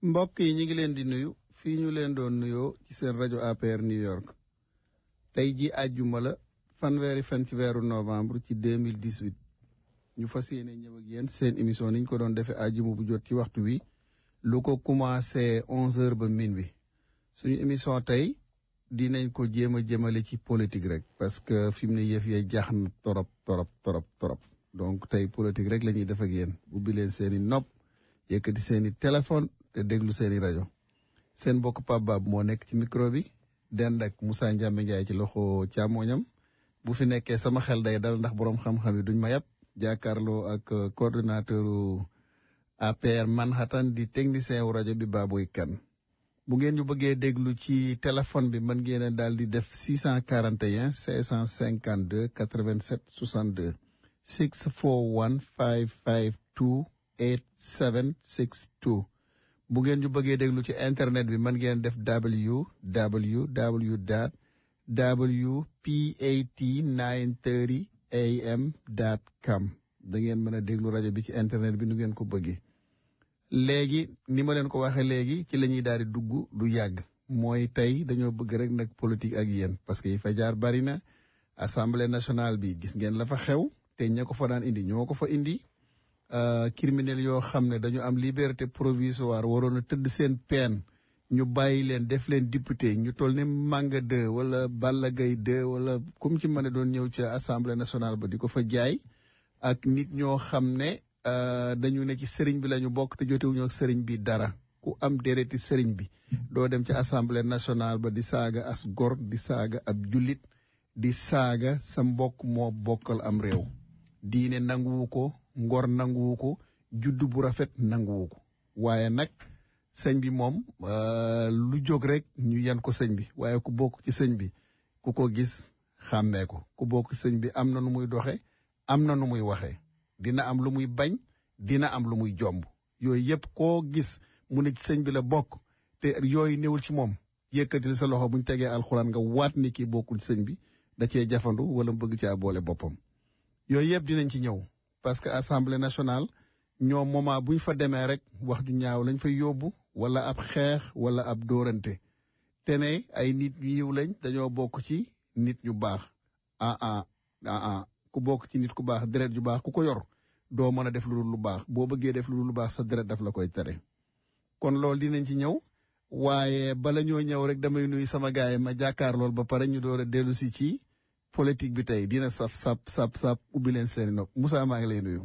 mbokk yi ñu ngi leen di nuyu fii ñu leen doon nuyoo ci seen rajo APR New York tey ji àjjuma la fanweeri fan ci weeru novembre ci 2018 ñu fas yéene ñëw ak yéen seen émission niñ ko doon defee àjjuma bu jot ci waxtu wi lu ko commencé 11h ba minuit suñu émission tey dinañ ko jéem a jëmale ci politique rek parce que fi mu ne yëf yee jaax na torop donc tey politique rek la ñuy def ak yéen ubbi leen seen i nopp yëkkati seen i téléphone te déglu seen i rajo seen mbokk Pape Bab moo nekk ci micro bi dend ak Moussa Ndiamé Ndiaye ci loxo càmmoñam bu fi nekkee sama xel day dal ndax borom xam-xam yi duñ ma yab jàkkaarloo ak coordonnateur APR Manhattan di technicien wu rajo bi Baboy Kane bu ngeen ñu bëggee déglu ci téléphone bi mën ngeen a daal di def 641 552 87 62 641 552 8762 bu ngeen ñu bëggee déglu ci internet bi mën ngeen def www.wpat930am.com da ngeen mën a déglu rajo bi ci internet bi nu ngeen ko bëggee léegi ni ma leen ko waxee léegi ci la ñuy daal di dugg du yàgg mooy tey dañoo bëgg rek nag politique ak yéen parce que yi fa jaar bari na assemblée nationale bi gis ngeen la fa xew te ña ko fa daan indi ñoo ko fa indi criminel yoo xam ne dañu am liberté provisoire waroon a tëdd seen peine ñu bàyyi leen def leen député ñu toll ne Manga 2 wala Balla Gaye 2 wala comme ci mën a doon ñëw ca assemblée nationale ba di ko fa jaay ak nit ñoo xam ne dañu ne ci sëriñ bi la ñu bokk te jotewuñu ak sëriñ bi dara ku am déréti sëriñ bi doo dem ci assemblée nationale ba di saaga as gor di saaga ab jullit di saaga sa mbokk moo bokkal am réew diine nanguwu ko ngor nanguwu ko juddu bu rafet nanguwu ko waaye nag sëñ bi moom lu jóg rek ñu yan ko sëñ bi waaye ku bokk ci sëñ bi ku ko gis xàmmee ko ku bokk ci sëñ bi am na nu muy doxe am na nu muy waxee dina am lu muy bañ dina am lu muy jomb yooyu yëpp koo gis mu ne ci sëñ bi la bokk te yooyu newul ci moom yëkkati sa loxo buñ tegee alxuraan nga waat ni kii bokkul sëñ bi da cee jafandu wala bëgg caa boole boppam yooyu yëpp dinañ ci ñëw parce que assemblée nationale ñoom moment buñ fa demee rek wax ju ñaaw lañ fay yóbbu wala ab xeex wala ab dóorante te ne ay nit ñu yiw lañ dañoo bokk ci nit ñu baax ku bokk ci nit ku baax deret ju baax ku ko yor doo mën a def lu baax boo bëggee def lu baax sa deret daf la koy tere kon loolu dinañ ci ñëw waaye bala ñoo ñëw rek damay nuyu sama gaay yi ma jàkkaar lool ba pare ñu door a dellu si ci politique bi tey dina sap ubbi leen seeni nopp Moussa maa ngi lay nuyu.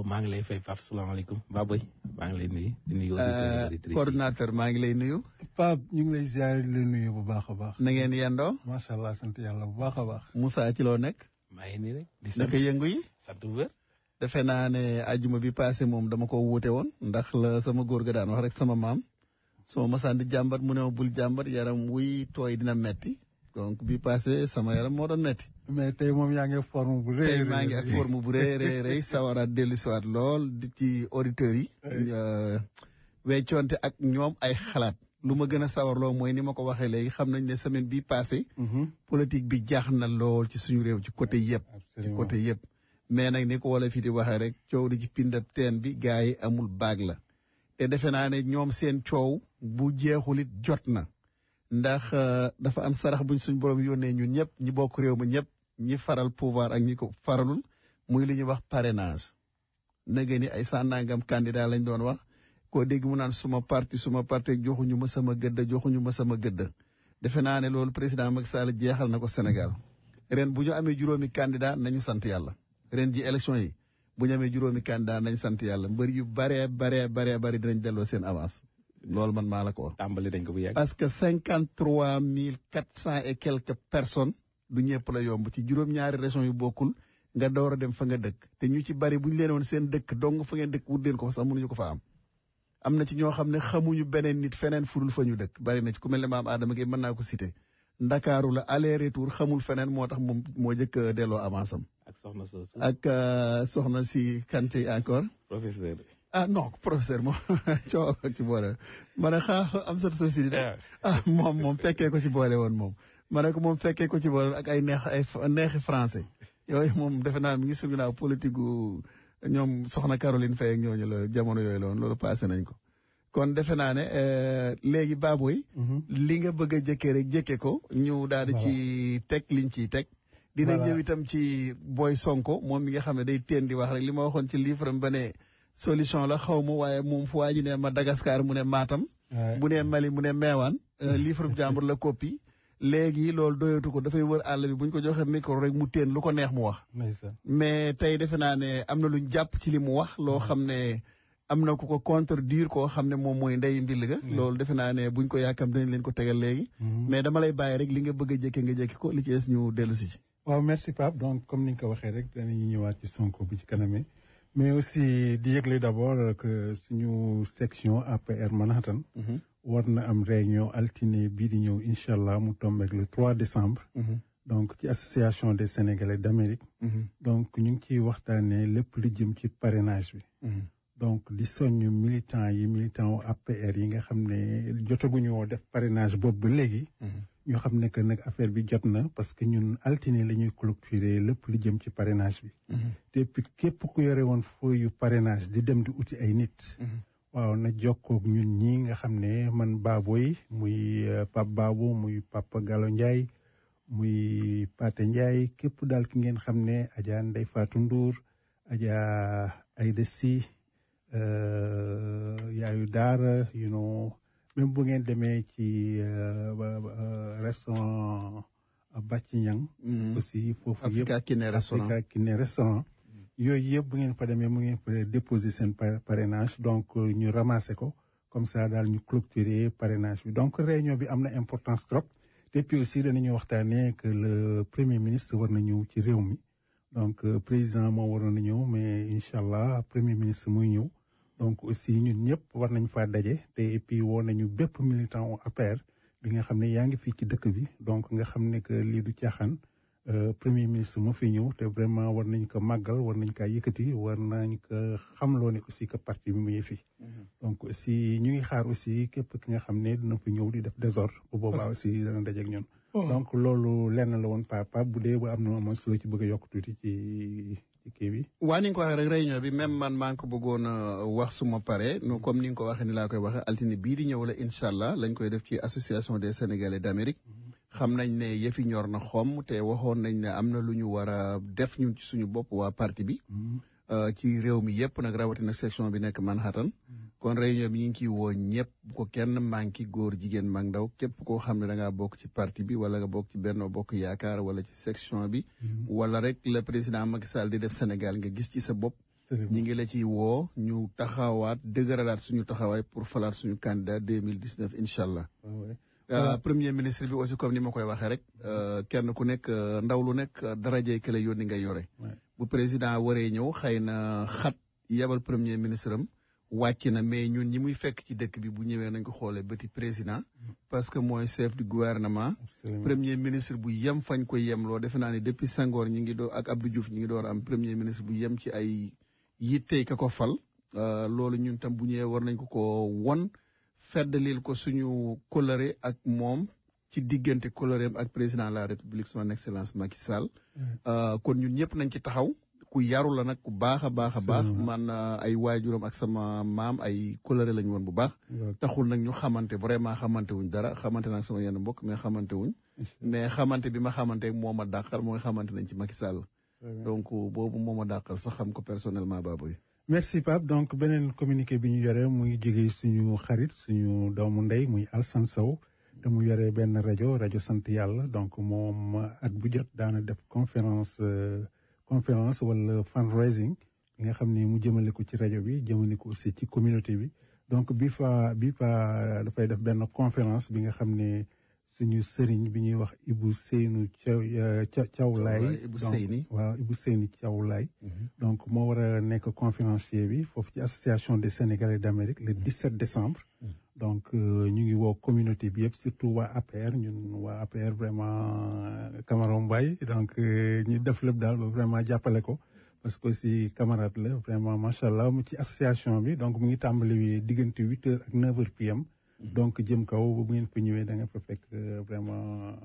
maa ngi lay fay Pape salaamaaleykum Baboy maa ngi lay nuyu. di nuyu coordonnateur maa ngi lay nuyu. Pape ñu ngi lay ziare di la nuyu bu baax a baax. na ngeen yendoo. macha allah sant yàlla bu baax a baax. Moussa ci loo nekk. maa ngi nii rek. naka yëngu yi. sant bu wér. defe naa ne ajuma bi passé moom dama ko wuute woon ndax la sama góor ga daan wax rek sama maam sama masaan di jàmbat mu ne ma bul jàmbat yaram wuy tooy dina metti donc bi passé sama yaram moo doon metti mais tey moom yaa ngi forme bu rëy. tey maa ngi ak forme bu rëy sawaraat dellu siwaat lool di ci auditeurs yi. weccoonte ak ñoom ay xalaat. lu ma gën a sawarloo mooy ni ma ko waxee léegi xam nañ ne semaine bii passé politique bi jaax na lool ci suñu réew ci côté yëpp. ci côté yëpp. mais nag ni ko wala fi di waxee rek coow di ci pindab teen bi gars yi amul baag la. te defe naa ne ñoom seen coow bu jeexulit jot na. ndax dafa am sarax buñ suñ borom yónnee ñun ñëpp ñi bokk réew mi ñëpp ñi faral pouvoir ak ñi ko faralul muy li ñuy wax parrainage. nege ni ay sànnaangam candidat lañ doon wax. koo dégg mu naan suma parti joxuñu ma sama gëdd joxuñu ma sama gëdd defe naa ne loolu président Macky Sall jeexal na ko Sénégal ren bu ñu amee juróomi candidat nañu sant yàlla ren ji élection yi bu ñu amee juróomi candidat nañ sant yàlla mbër yu baree dinañ delloo seen avance loolu man maa la ko wax. tàmbali dañ ko bu yàgg. parce que 53 400 et quelques personnes du ñëpp la yomb ci juróom-ñaari régions yu bokkul nga door a dem fa nga dëkk te ñu ci bari bu ñu leen woon seen dëkk dong fa ngeen dëkk wut leen ko fa sax mënuñu ko fa am. am na ci ñoo xam ne xamuñu beneen nit feneen fudul fa ñu dëkk bari na ci ku mel ne maam Adama Gueye mën naa ko cité Ndakaaru la aller retour xamul feneen moo tax moom moo jëkk a delloo avance am. ak soxna soosu. ak soxna si Kanté encore. professeur. non professeur moom coow ko ci boole ma ne am sa société de moom fekkee ko ci boole woon moom ma ne ko moom fekkee ko ci boole woon ak ay neexi français yooyu moom defe naa mi ngi suñu naaw politique gu ñoom soxna Caroline Faye ak ñooñu la jamono yooyu la woon loolu passé nañ ko kon defe naa ne léegi Baboy li nga bëgg a jëkkee rek jëkke ko ñu daal di ci teg liñ ciy teg dina ñëw itam ci Boy Sonko moom mi nga xam ne day teen di wax rek li ma waxoon ci livre am ba ne solution la xaw ma waaye moom fu waa ji ne Madagascar mu ne Matam bu ne Mali mu ne Meewaan livre bu jàmbur la copie léegi loolu doyatu ko dafay wër àll bi bu ñu ko joxee micro rek mu teen lu ko neex mu wax mais tey defe naa ne am na luñ jàpp ci li mu wax loo xam ne am na ku ko contredire koo xam ne moom mooy ndey mbill ga loolu defe naa ne buñ ko yaakam dañ leen ko tegal léegi mais dama lay bàyyi rek li nga bëgg a jëkke nga jëkke ko li ci des ñu dellu si ci waaw merci Pape donc comme ni nga ko waxee rek danañu ñëwaat ci Sonko bu ci kaname mais aussi di yëgle d'abord que suñu section APR Manhattan war na am réunion altine bii di ñëw incha allah mu tombeek le 3 décembre donc ci association des Sénégalais d'Amérique donc ñu ngi ciy waxtaanee lépp lu jëm ci parrainage bi donc di soññ militant wu APR yi nga xam ne jotaguñu woo def parrainage boobu ba léegi ñu xam ne que nag affaire bi jot na parce que ñun altine la ñuy clôturer lépp lu jëm ci parrainage bi te puis képp ku yore woon feuille yu parrainage di dem di uti ay nit waaw na jokkoog ñun ñi nga xam ne man Baboy muy Pape Babou muy Papa Gallo Ndiaye muy Paté Ndiaye képp daal ki ngeen xam ne Adja Ndeye Fatou Ndour Adja Aïda Sy yaayu daara même bu ngeen demee ci restaurant Bàcci Ñang aussi foofu yëpp Africa Kiné restaurant yooyu yëpp bu ngeen fa demee mu ngeen fa déposer seen parrainage donc ñu ramasser ko comme ça daal ñu clôturer parrainage bi donc réunion bi am na importance trop et puis aussi danañu waxtaanee que le premier ministre war na ñëw ci réew mi donc président moo waroon na ñëw mais incha allah premier ministre muy ñëw donc aussi ñun ñëpp war nañ faa daje te et puis woo nañu bépp militant au APR bi nga xam ne yaa ngi fii ci dëkk bi donc nga xam ne que lii du caaxaan premier ministre moo fi ñëw te vraiment war nañ ko màggal war nañ kaa yëkkati war nañ ko xamloo ne aussi que parti bi mu ngi fi. donc aussi ñu ngi xaar aussi képp ki nga xam ne dina fi ñëw di def désordre bu boobaa aussi dana dajeeg ñun. donc loolu lenn la woon papa bu dee ba am na moom soo ci bëgg a yokk tuuti ci kii bi. waa ni nga ko waxee rek réunion bi même man maa ngi ko bëggoon a wax suma pare no comme ni nga ko waxee ni laa koy waxee altine bii di ñëw la incha allah lañ koy def ci association des Sénégalais d'Amérique. xam nañ ne yëfi ñor na xom te waxoon nañ ne am na lu ñu war a def ñun ci suñu bopp waa parti bi. ci réew mi yëpp nag rawatina section bi nekk Manhattan. kon réunion bi ñu ngi ciy woo ñëpp bu ko kenn manqué góor jigéen mag ndaw képp koo xam ne da ngaa bokk ci parti bi wala nga bokk ci Benno Bokk Yaakaar wala ci section bi. wala rek le président Macky Sall di def Sénégal nga gis ci sa bopp. ñi ngi la ciy woo ñu taxawaat dëgëralaat suñu taxawaay pour falaat suñu candidat 2019 incha allah. premier ministre bi aussi comme ni ma koy waxee rek kenn ku nekk ndaw lu nekk darajee ki la yónni nga yore. bu président waree ñëw xëy na xat yebal premier ministre am wàcc na mais ñun ñi muy fekk ci dëkk bi bu ñëwee nañ ko xoolee bëti président. parce que mooy chef du gouvernement. premier ministre bu yem fañ ko yemloo defe naa ne depuis Senghor ñi ngi door ak Abdou Diouf ñi ngi door am premier ministre bu yem ci ay yittey ka ko fal. loolu ñun tam bu ñëwee war nañ ko won feddalil ko suñu coloré ak moom ci diggante coloréem ak président de la république son excellence Macky Sall. kon ñun ñëpp nañ ci taxaw ku yaru la nag ku baax a baax a baax. man ay waajuram ak sama maam ay coloré lañ woon bu baax. taxul nag ñu xamante vraiment xamante wuñ dara xamante nag sama yenn mbokk mais xamante wuñ. mais xamante bi ma xamante moo ma dàqal mooy xamante nañ ci Macky Sall. donc boobu moo ma dàqal sax xam ko personnellement Baboy. merci Pape donc beneen communiqué bi ñu yore muy jógee suñu xarit suñu doomu ndey muy Alassane Sow te mu yore benn rajo sant yàlla donc moom at bu jot daana def conférence wala fundraising bi nga xam ne mu jëmale ko ci rajo bi jëmale ko aussi ci communauté bi donc bi fa dafay def benn conférence bi nga xam ne suñu sëriñ bi ñuy wax Ibou Seynou Thiaw Laye waaw Ibou Seynou Thiaw Laye donc moo war a nekk conférencier bi foofu ci association des Sénégalais d'Amérique le 17 décembre donc ñu ngi woo communauté bi yëpp surtout waa APR ñun waa APR vraiment Camara Mbaye donc ñu def lépp daal ba vraiment jàppale ko parce que aussi camarade la vraiment macha allah mu ci association bi donc mu ngi tàmbali diggante 8h ak 9h PM. donc jëm kaw bu ngeen fa ñëwee da nga fa fekk vraiment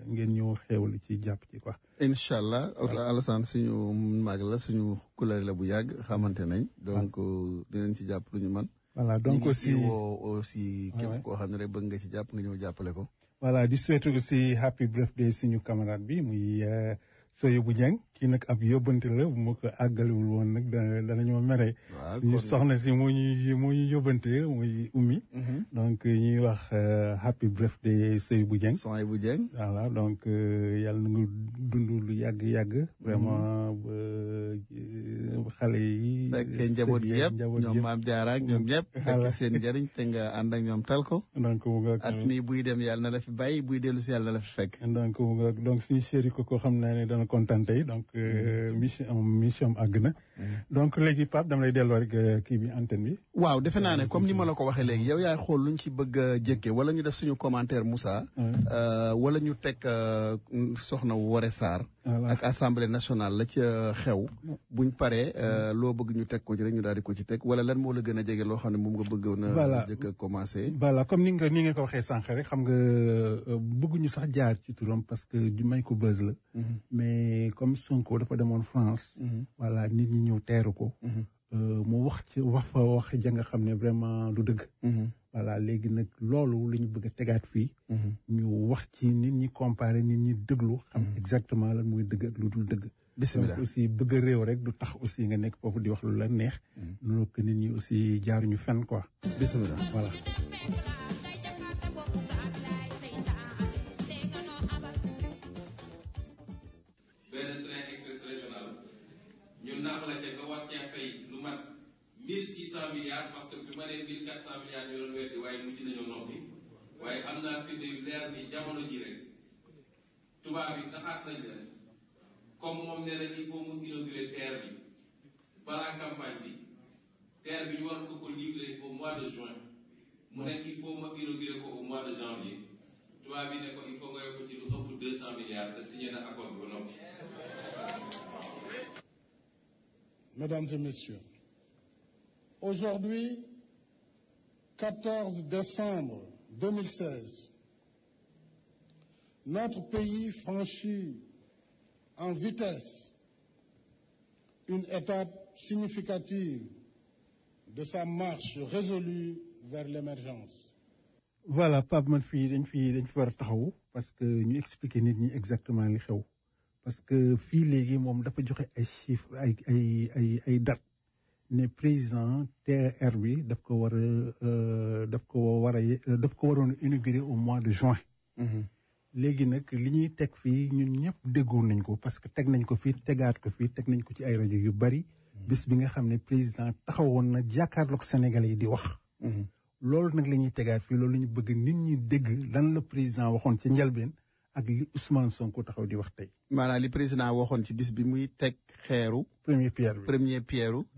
ngeen ñëw xéewlu ci jàpp ci quoi. incha allah Alassane suñu mag la suñu couleur la bu yàgg xamante nañ. donc dinañ ci jàpp lu ñu mën. voilà donc aussi ñu ngi woo aussi képp koo xam ne rek bëgg nga ci jàpp nga ñëw jàppale ko. voilà di souhaiter aussi happy birthday suñu camarade bi muy Soyebu Dieng kii nag ab yóbbante la bu ma ko àggalewul woon nag danañoo mere. waaw ñu soxna si moo ñu yóbbante muy ummi. donc ñuy wax happy birthday Soyebu Dieng. Soyebu Dieng. voilà donc yàlla na nga dund lu yàgg. vraiment ba xale yi. fekkee njaboot gi yëpp ñoom maam Diarra ak ñoom ñëpp. fekk seen njëriñ te nga ànd ak ñoom tal ko. donc at mi buy dem yàlla na la fi bàyyi buy dellu si yàlla na la fi fekk. donc suñu chéri ko xam naa ne dana kontaan tey donc mission àgg na. donc léegi Pape dama lay delloo rek kii bi antenne bi. waaw defe naa ne comme ni ma la ko waxee léegi yow yaay xool luñ ci bëgg a jékkee wala ñu def suñu commentaire Moussa. wala ñu teg soxna Woré Sarr. ak assemblée nationale la ca xew. buñ paree loo bëgg ñu teg ko ci rek ñu daal di ko ci teg wala lan moo la gën a jege loo xam ne moom nga bëggoon a jëkk a commencé. voilà comme ni nga ko waxee sànq rek xam nga bëgguñu sax jaar ci turam parce que di may ko buzz la. mais comme Sonko dafa demoon France. voilà nit ñi ñëw teeru ko. mu wax ja nga xam ne vraiment du dëgg. voilà léegi nag loolu la ñu bëgg a tegaat fii. ñu wax ci nit ñi comparer nit ñi déglu. xam exactement lan mooy dëgg ak lu dul dëgg. bisimilah donc aussi bëgg a réew rek du tax aussi nga nekk foofu di wax lu la neex. loolu que nit ñi aussi jaaruñu fenn quoi. bisimilah voilà. ñu naax la ca nga war cee fay lu mat 1600 milliards parce que bi ma nee 1400 milliards ñu doon weddi waaye mujj nañoo noppi waaye am naa firnde yu leer ni jamono ji rek tubaab yi taxaat nañ leen comme moom nee na il faut mu inaugurer terre bi balaa campagne bi terre bi ñu war ko livrer au mois de juin mu nekk il faut ma inaugurer ko au mois de janvier tubaab yi ne ko il faut nga yokk ci lu ëpp 200 milliards te signé na accord bi ba noppi. Mesdames et messieurs, aujourd'hui, 14 décembre 2016, notre pays franchit en vitesse une étape significative de sa marche résolue vers l'émergence. Voilà, Pape man fii dañ fi war a taxaw parce que ñu expliquer nit ñi exactement li xew. parce que fii léegi moom dafa joxe ay chiffres ay date ne président TER bi daf ko waroon inaugurer au mois de juin. léegi nag li ñuy teg fii ñun ñëpp déggoon nañ ko parce que teg nañ ko fii tegaat ko fii teg nañ ko ci ay rajo yu bari. bis bi nga xam ne président taxawoon na jàkkaarloog Sénégalais yi di wax. loolu nag la ñuy tegaat fii loolu la ñu bëgg nit ñi dégg lan la président waxoon ci njëlbeen. ak li Ousmane Sonko taxaw di wax tey. maanaam li président waxoon ci bis bi muy teg xeeru. première pierre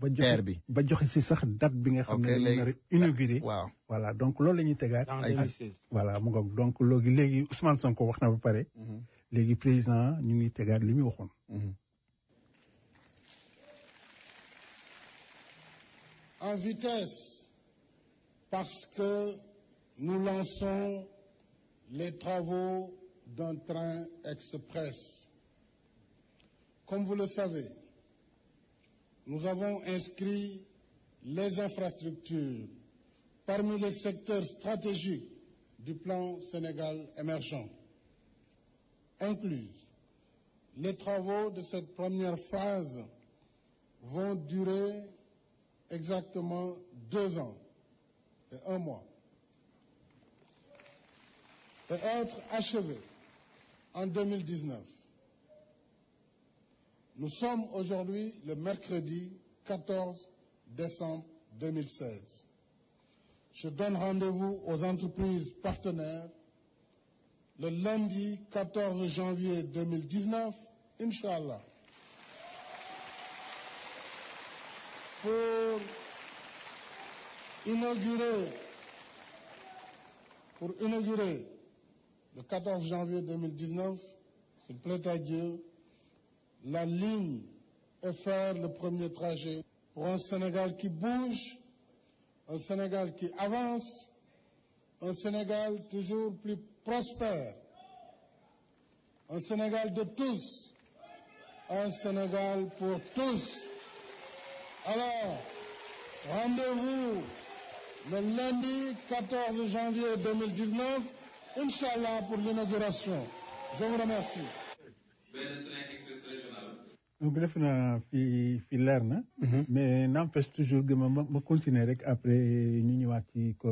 bi terre bi. ba joxe si sax date bi nga xam ne dañu nar a inauguré. waaw voilà donc loolu la ñuy tegaat. en 2016. voilà mu ngoog donc léegi Ousmane Sonko wax na ba pare. léegi président ñu ngi tegaat li muy waxoon. En vitesse parce que nous lançons les travaux d'un train express. Comme vous le savez, nous avons inscrit les infrastructures parmi les secteurs stratégiques du plan Sénégal émergent. Inclus, les travaux de cette première phase vont durer exactement 2 ans et 1 mois. et être achevé en 2019. Nous sommes aujourd'hui le mercredi 14 décembre 2016. Je donne rendez-vous aux entreprises partenaires le lundi 14 janvier 2019, Inch'Allah, pour inaugurer le 14 janvier 2019, s'il plaît à Dieu, la ligne et faire le premier trajet pour un Sénégal qui bouge, un Sénégal qui avance, un Sénégal toujours plus prospère, un Sénégal de tous, un Sénégal pour tous. Alors, rendez-vous le lundi 14 janvier 2019, Inch'Allah, pour l'inauguration. Je vous remercie. donc def na fi leer na. mais n'empêche toujours que ma continuer rek après ñu ñëwaat ci ko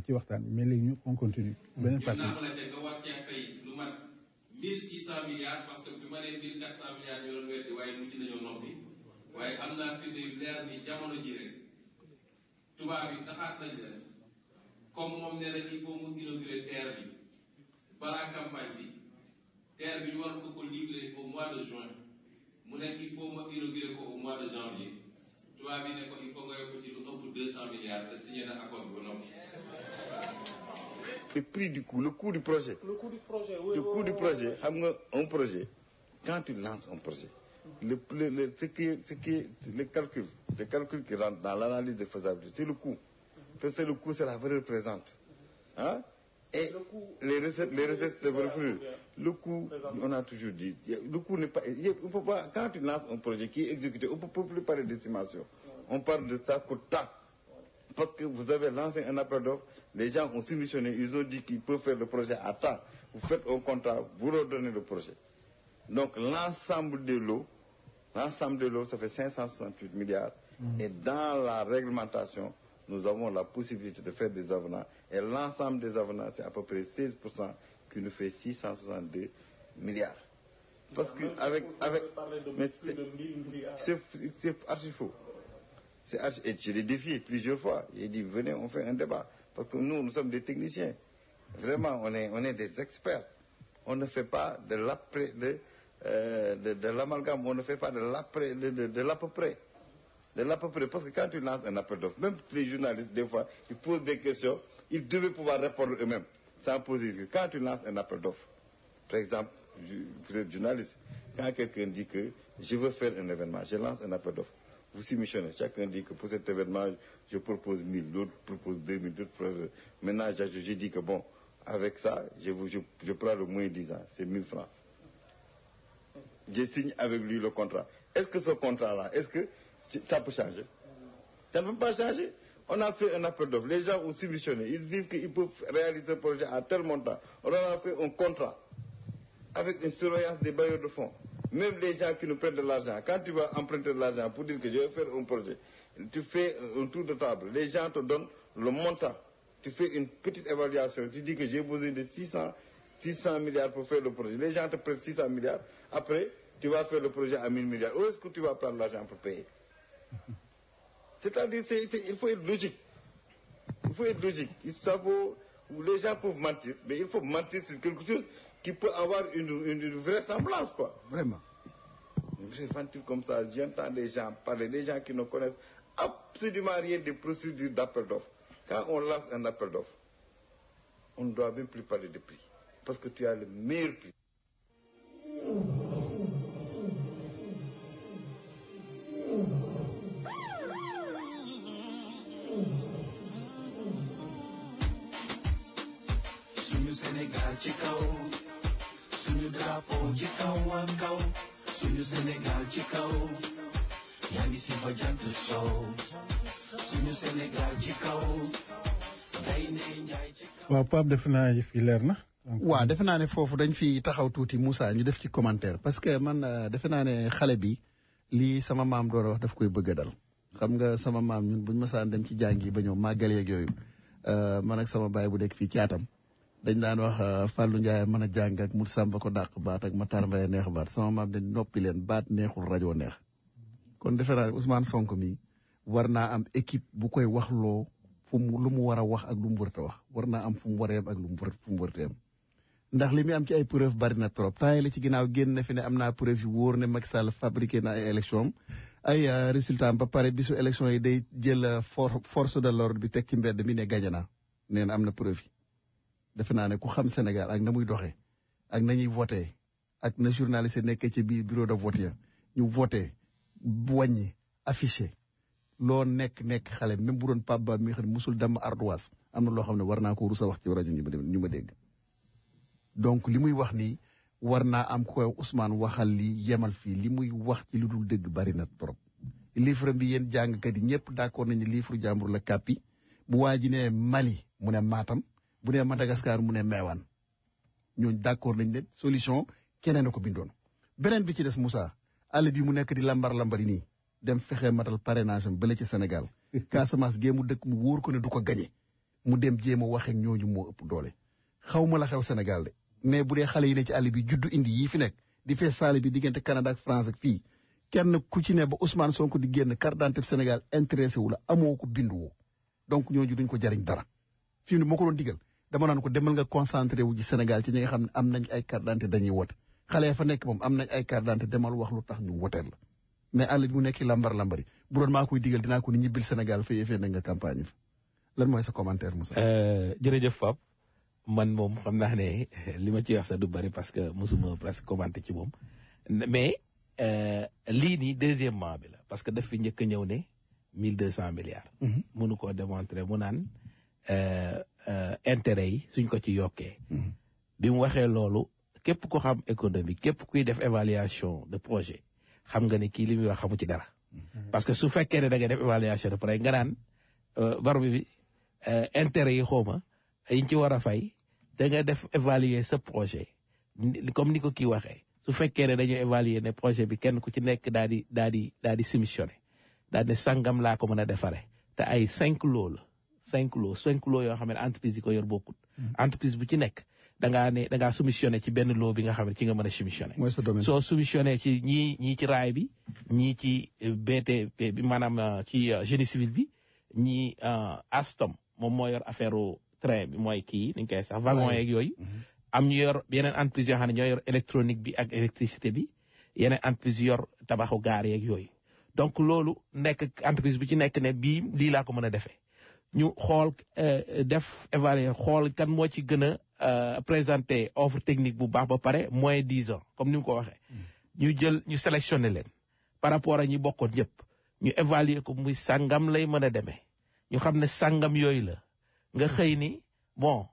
ci waxtaan mais léegi on continue. beneen partie nga war cee fay lu mat 1600 milliards parce que bi ma nee 1400 milliards ñu doon weddi waaye mujj nañoo noppi waaye am naa firnde yu leer ni jamono ji rek tubaab yi taxaat nañ leen comme moom nee na il faut mu inaugurer terre bi balaa campagne bi terre bi ñu war ko livrer au mois de juin mu nekk il faut ma inaugurer ko au mois de janvier tubaab yi ne ko il faut nga yokk ci lu ëpp 200 milliards te signé na accord bi ba noppi. Le prix du coût, le coût du projet. Le coût du projet, oui. Le coût du projet, un projet, quand tu lances un projet, le calcul qui rentre dans l'analyse de faisabilité, c'est le coût. Parce que le coût, c'est la valeur présente. Hein? Et les recettes de refus. Le coût, on a toujours dit, le coût n'est pas, on peut pas, quand tu lances un projet qui est exécuté, on ne peut plus parler d'estimation. On parle de ça coûte tant. Parce que vous avez lancé un appel d'offres, les gens ont soumissionné, ils ont dit qu'ils peuvent faire le projet à temps. Vous faites un contrat, vous leur donnez le projet. Donc l'ensemble de l'eau, ça fait 568 milliards. Et dans la réglementation, nous avons la possibilité de faire des avenants. Et l'ensemble des avenants, c'est à peu près 16% qui nous fait 662 milliards. Parce que c'est archi faux. Et je l'ai défié plusieurs fois. J'ai dit, venez, on fait un débat. Parce que nous sommes des techniciens. Vraiment, on est des experts. On ne fait pas de l'amalgame, on ne fait pas de l'à peu près. De l'à peu près. Parce que quand tu lances un appel d'offres, même les journalistes, des fois, ils posent des questions, ils devaient pouvoir répondre eux-mêmes, sans poser. Quand tu lances un appel d'offres, par exemple, vous êtes journaliste, quand quelqu'un dit que je veux faire un événement, je lance un appel d'offres. Vous soumissionnez. Chacun dit que pour cet événement, je propose 1000, l'autre propose 2000, d'autres proposent. Maintenant, j'ai dit que bon, avec ça, je prends le moins 10 ans, c'est 1000 francs. Je signe avec lui le contrat. Est-ce que ce contrat-là, est-ce que ça peut changer? Ça ne peut pas changer. On a fait un appel d'offres. Les gens ont soumissionné. Ils disent qu'ils peuvent réaliser un projet à tel montant. On a fait un contrat avec une surveillance des bailleurs de fonds. Même les gens qui nous prêtent de l'argent, quand tu vas emprunter de l'argent pour dire que je vais faire un projet, tu fais un tour de table, les gens te donnent le montant, tu fais une petite évaluation, tu dis que j'ai besoin de 600 milliards pour faire le projet, les gens te prêtent 600 milliards, après tu vas faire le projet à 1000 milliards, où est-ce que tu vas prendre l'argent pour payer? C'est-à-dire, il faut être logique. Il faut être logique. Les gens peuvent mentir, mais il faut mentir sur quelque chose qui peut avoir une vraisemblance, quoi. Vraiment. Je mentir comme ça, j'entends des gens parler, des gens qui ne connaissent absolument rien des procédures d'appel d'offres. Quand on lance un appel d'offres, on ne doit même plus parler de prix, parce que tu as le meilleur prix. Sénégal ci kaw suñu drapeau ci kaw am kaw suñu Sénégal ci kaw yaa ngi si ba jant sow suñu Sénégal ci kaw gaynde njaay ci kaw. waaw Pape defe naa yëf yi leer na. waaw defe naa ne foofu dañ fi taxaw tuuti Moussa ñu def ci commentaire parce que man defe naa ne xale bi lii sama maam doon wax daf koy bëgg a dal xam nga sama maam ñun buñ masaan dem ci jàngi ba ñëw màggal yeeg yooyu man ak sama baay bu nekk fii caatam dañ daan wax Fallou Ndiaye mën a jàng ak Mout Samba ko dàq baat ak Matar Mbaye neex baat sama maam ne noppi leen baat neexul rajo neex kon defe naa ne Ousmane Sonko mi war naa am équipe bu koy waxloo lu mu war a wax ak lu mu warut a wax war naa am fu mu waree ak lu mu warut a am ndax li muy am ci ay preuve bari na trop temps yi la ci ginnaaw génn na fi ne am naa preuve yu wóor ne Macky Sall fabriqué na ay élection ay résultat ba pare bisu élection yi day jël force de l'ordre bi teg ci mbedd mi ne gagné naa nee na am na preuve yi defe naa ne ku xam Sénégal ak na muy doxee ak nañuy voté ak na journaliste nekkee ci biir bureau de vote ya ñu voté wàññi affiché loo nekk xale même bu doon Pape Ba mi xam ne musul dem ardoise am na loo xam ne war naa ko rusa wax ci rajo ñu ma dégg donc li muy wax nii war naa am ku koy Ousmane waxal lii yemal fii li muy wax ci lu dul dëgg bari na trop livre bi yéen jàngkat yi ñëpp d'accord nañu livre jàmbur la kàppi bu waa ji ne Mali mu ne Matam bu ne Madagascar mu ne Meewaan ñooñu d'accord nañ ne solution keneen a ko bindoon beneen bi ci des Moussa àll bi mu nekk di lambari nii dem fexe matal parrainage am bële ci Sénégal Casamance gee mu dëkk mu wóor ko ne du ko gañe mu dem jéem a waxee ñooñu moo ëpp doole xaw ma la xew Sénégal de mais bu dee xale yi ne ci àll bi juddu indi yii fi nekk di fee saali bi diggante Canada ak France ak fii kenn ku ci ne ba Ousmane Sonko di génn carte d'identité Sénégal intéressé wu la amoo ko bindu woo donc ñooñu duñ ko jariñ dara fii ne moo ko doon digal dama naan ko demal nga concentré wu ci Sénégal ci ñi nga xam ne am nañ ay carte d'identité dañuy wote xale ya fa nekk moom am nañ ay carte d'identité demal wax lu tax ñu woteel la mais àll bi mu nekk lambari bu doon maa koy digal dinaa ko ni ñibbil Sénégal fa yëfee na nga campagne fa lan mooy sa commentaire Moussa. jërëjëf Pape man moom xam naa ne li ma ci wax sax du bari parce que mosuma presque commenté ci moom mais lii nii deuxièmement bi la parce que daf fi njëkk a ñëw ne 1200 milliards. mënu koo démontrer mu naan intérêt yi suñ ko ci yokkee. bi mu waxee loolu képp ko xam économie képp kuy def évaluation de projet xam nga ne kii li muy wax xamu ci dara. parce que su fekkee ne da nga def évaluation de projet nga naan baro bi intérêt yi xawma yiñ ci war a fay da nga def évaluer sa projet comme ni ko kii waxee su fekkee ne dañu évaluer ne projet bi kenn ku ci nekk daal di soumissionné daal ne sangam laa ko mën a defaree te ay 5 lots la 5 lots yoo xam ne entreprise yi ko yor bokkut. entreprise bu ci nekk da ngaa soumissionné ci benn lot bi nga xam ne ci nga mën a soumissionné. mooy sa domaine soo soumissionné ci ñii ci raay bi ñii ci BTP bi maanaam ci génie civil bi ñii Alstom moom moo yor affaire train bi mooy kii ni ñu koy sax wagon yeeg yooyu. am ñu yor yeneen entreprise yoo xam ne ñoo yor électronique bi ak électricité bi yeneen entreprise yor tabaxu gaar yeeg yooyu donc loolu nekk entreprise bu ci nekk ne bii lii laa ko mën a defee ñu xool def évaluer xool kan moo ci gën a présenter offre technique bu baax ba pare moins 10 ans comme ni mu ko waxee. ñu sélectionné leen par rapport ak ñi bokkoon ñëpp ñu évaluer ko muy sangam lay mën a demee ñu xam ne sangam yooyu la nga xëy ni bon.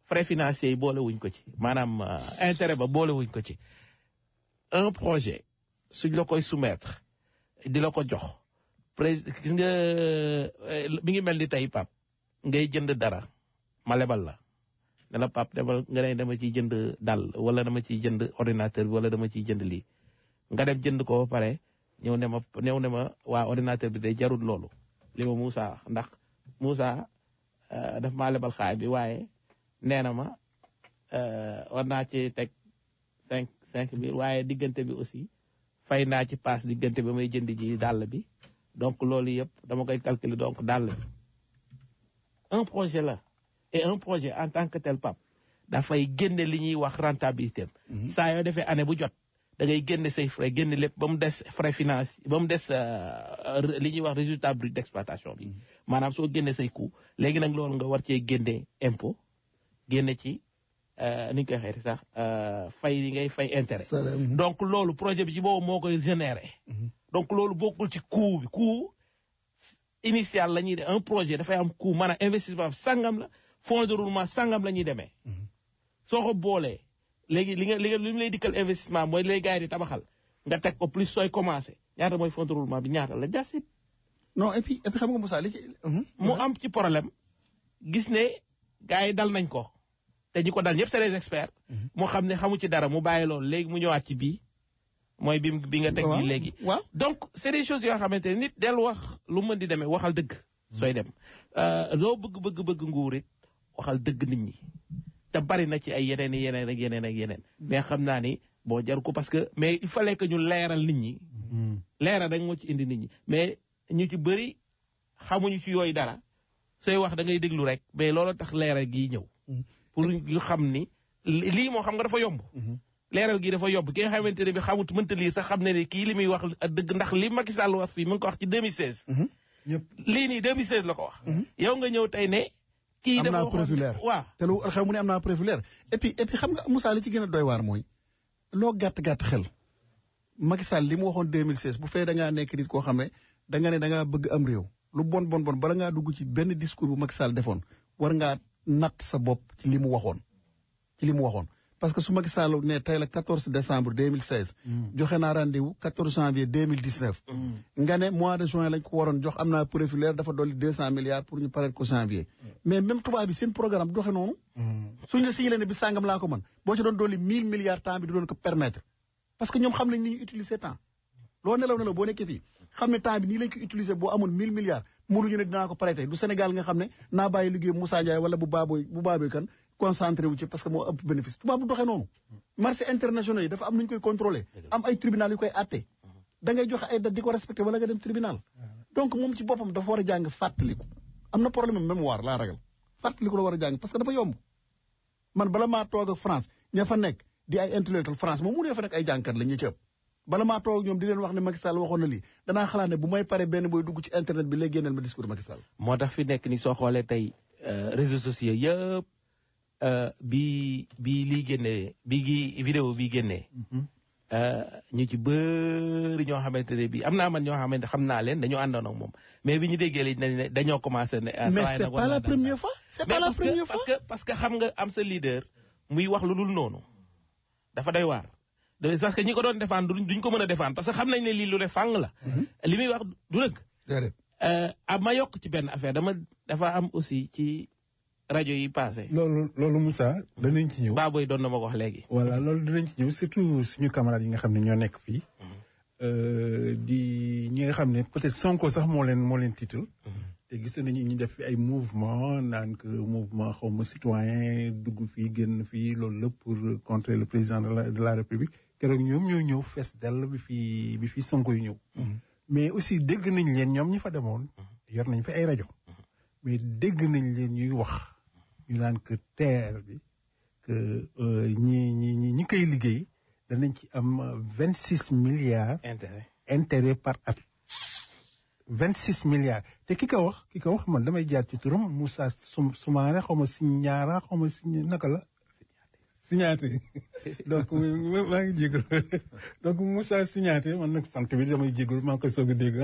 frais financiers yi boole wuñ ko ci maanaam intérêt ba boole wuñ ko ci un projet suñ la koy soumettre di la ko jox gis nga mi ngi mel ni tey Pape ngay jënd dara ma lebal la ne la Pape demal nga ne dama ciy jënd dal wala dama ciy jënd ordinateur bi wala dama ciy jënd lii nga dem jënd ko ba pare ñëw ne ma waa ordinateur bi day jarul loolu li ma Moussa ndax Moussa daf maa lebal xaay bi waaye nee na ma war naa ci teg 5 mille waaye diggante bi aussi fay naa ci paas diggante bi may jënd ji dàll bi donc loolu yëpp dama koy calculer donc dàll bi un projet la et un projet en tant que tel Pape dafay génne li ñuy wax rentabilité am saa yoo defee année bu jot da ngay génne say frais génne lépp ba mu des frais financier ba mu des li ñuy wax résultat brut d'exploitation bi maanaam soo génne say coût léegi nag loolu nga war cee génne impôt génne ci ni ñu koy xeeti sax fay yi ngay fay intérêt donc loolu projet bi ci boobu moo koy générer donc loolu bokkul ci coût bi coût initial la ñuy def un projet dafay am coût maanaam investissement sangam la fonds de roulement sangam la ñuy demee soo ko boolee léegi li mu lay dikkal investissement mooy lay gars yi di tabaxal nga teg ko plus sooy commencé ñaata mooy fonds de roulement bi ñaata la jasit non et puis xam nga Moussa li ci mu am ci problème gis ne gars yi dal nañ ko te ñi ko dal ñëpp c'est des experts moo xam ne xamu ci dara mu bàyyi loolu léegi mu ñëwaat ci bii mooy bi nga teg bii léegi donc c'est des choses yoo xamante ne nit del wax lu mën di demee waxal dëgg sooy dem loo bëgg nguur it waxal dëgg nit ñi te bari na ci ay yeneen ak yeneen mais xam naa ni bon jar ko parce que mais il fallait que ñu leeral nit ñi leeral rek moo ci indi nit ñi mais ñu ci bëri xamuñu ci yooyu dara sooy wax da ngay déglu rek mais loolu tax leeral gii ñëw pour ñu xam ni lii moo xam nga dafa yomb leeral gi dafa yomb ki nga xamante ne bi xamut mënta lii sax xam ne ni kii li muy wax dëgg ndax li Macky Sall wax fii mu ngi ko wax ci 2016 lii nii 2016 la ko wax yow nga ñëw tey ne kii am naa preuve leer waaw te lu xew mu ne am naa preuve leer et puis xam nga Moussa li ci gën a doy waar mooy loo gàtt xel Macky Sall li mu waxoon 2016 bu fee da ngaa nekk nit koo xam ne da nga ne da ngaa bëgg am réew lu bon bala ngaa dugg ci benn discours bu Macky Sall defoon war ngaa natt sa bopp ci li mu waxoon parce que su Macky Sall ne tey la 14 décembre 2016 joxe naa rendez-vous 14 janvier 2019 nga ne mois de juin lañ ko waroon jox am naa preuve leer dafa dolli 200 milliards pour ñu pareel ko janvier mais même tubaab bi seen programme doxe noonu suñu la signé ne bi sàngam laa ko mën boo ci doon dolli 1000 milliards temps bi du doon ko permettre parce que ñoom xam nañ ni ñu utiliser temps loo nelaw boo nekkee fii xam ne temps bi nii lañ ko utiliser boo amoon 1000 milliards mënuñu ne dinaa ko prêter du Sénégal nga xam ne naa bàyyi liggéey Moussa Ndiaye wala bu baaboy kan concentré wu ci parce que moo ëpp bénéfice tubaab bu doxee noonu marché internationaux yi dafa am nu ñu koy contrôler am ay tribunal yu koy atte da ngay joxe ay date di ko respecté wala nga dem tribunal donc moom ci boppam dafa war a jàng fàttaliku am na problème mémoire laa ragal fàttaliku la war a jàng parce que dafa yomb man bala maa toog ak France ña fa nekk di ay intellectuel France moom mu ne fa nekk ay jàngkat la ñi ci ëpp bala maa toog ak ñoom di leen wax ne Macky Sall waxoon na lii danaa xalaat ne bu may pare benn booy dugg ci internet bi lay génneel ma discours Macky Sall moo tax fi nekk ni soo xoolee tey réseaux sociaux yëpp bi lii génnee vidéo bii génnee ñu ci bëri ñoo xamante ne bi am naa man ñoo xamante xam naa leen dañoo àndoon ak moom mais bi ñu déggee li dañoo commencé ne mais c'est pas la première fois c'est pas la première fois parce que xam nga am sa leader muy wax lu dul noonu dafa doy waar parce que ñi ko doon défendre duñ ko mën a défendre parce que xam nañ ne lii lu ne fàng la li muy wax du dëgg ma yokk ci benn affaire dafa am aussi ci rajo yi passé loolu Moussa danañ ci ñëw Baboy doon na ma ko wax léegi voilà loolu danañ ci ñëw surtout suñu camarades yi nga xam ne ñoo nekk fii di ñi nga xam ne peut-être Sonko sax moo leen tiital te gis nañu ñu def fi ay mouvement naan que mouvement xaw ma citoyen dugg fii génn fii loolu lépp pour contrer le président de la République keroog ñoom ñoo ñëw fees dell bi fi Sonko yu ñëw mais aussi dégg nañ leen ñoom ñi fa demoon yor nañ fi ay rajo mais dégg nañ leen ñuy wax ñu naan que terre bi que ñi koy liggéey danañ ci am 26 milliards intérêt par at 26 milliards te ki ko wax man damay jaar ci turam Moussa Soumaré xaw ma si ñaara xaw ma si naka la Signaté donc maa ngi jégal donc Moussa Signaté man nag sant bi damay jégal maa ngi koy soog a dégg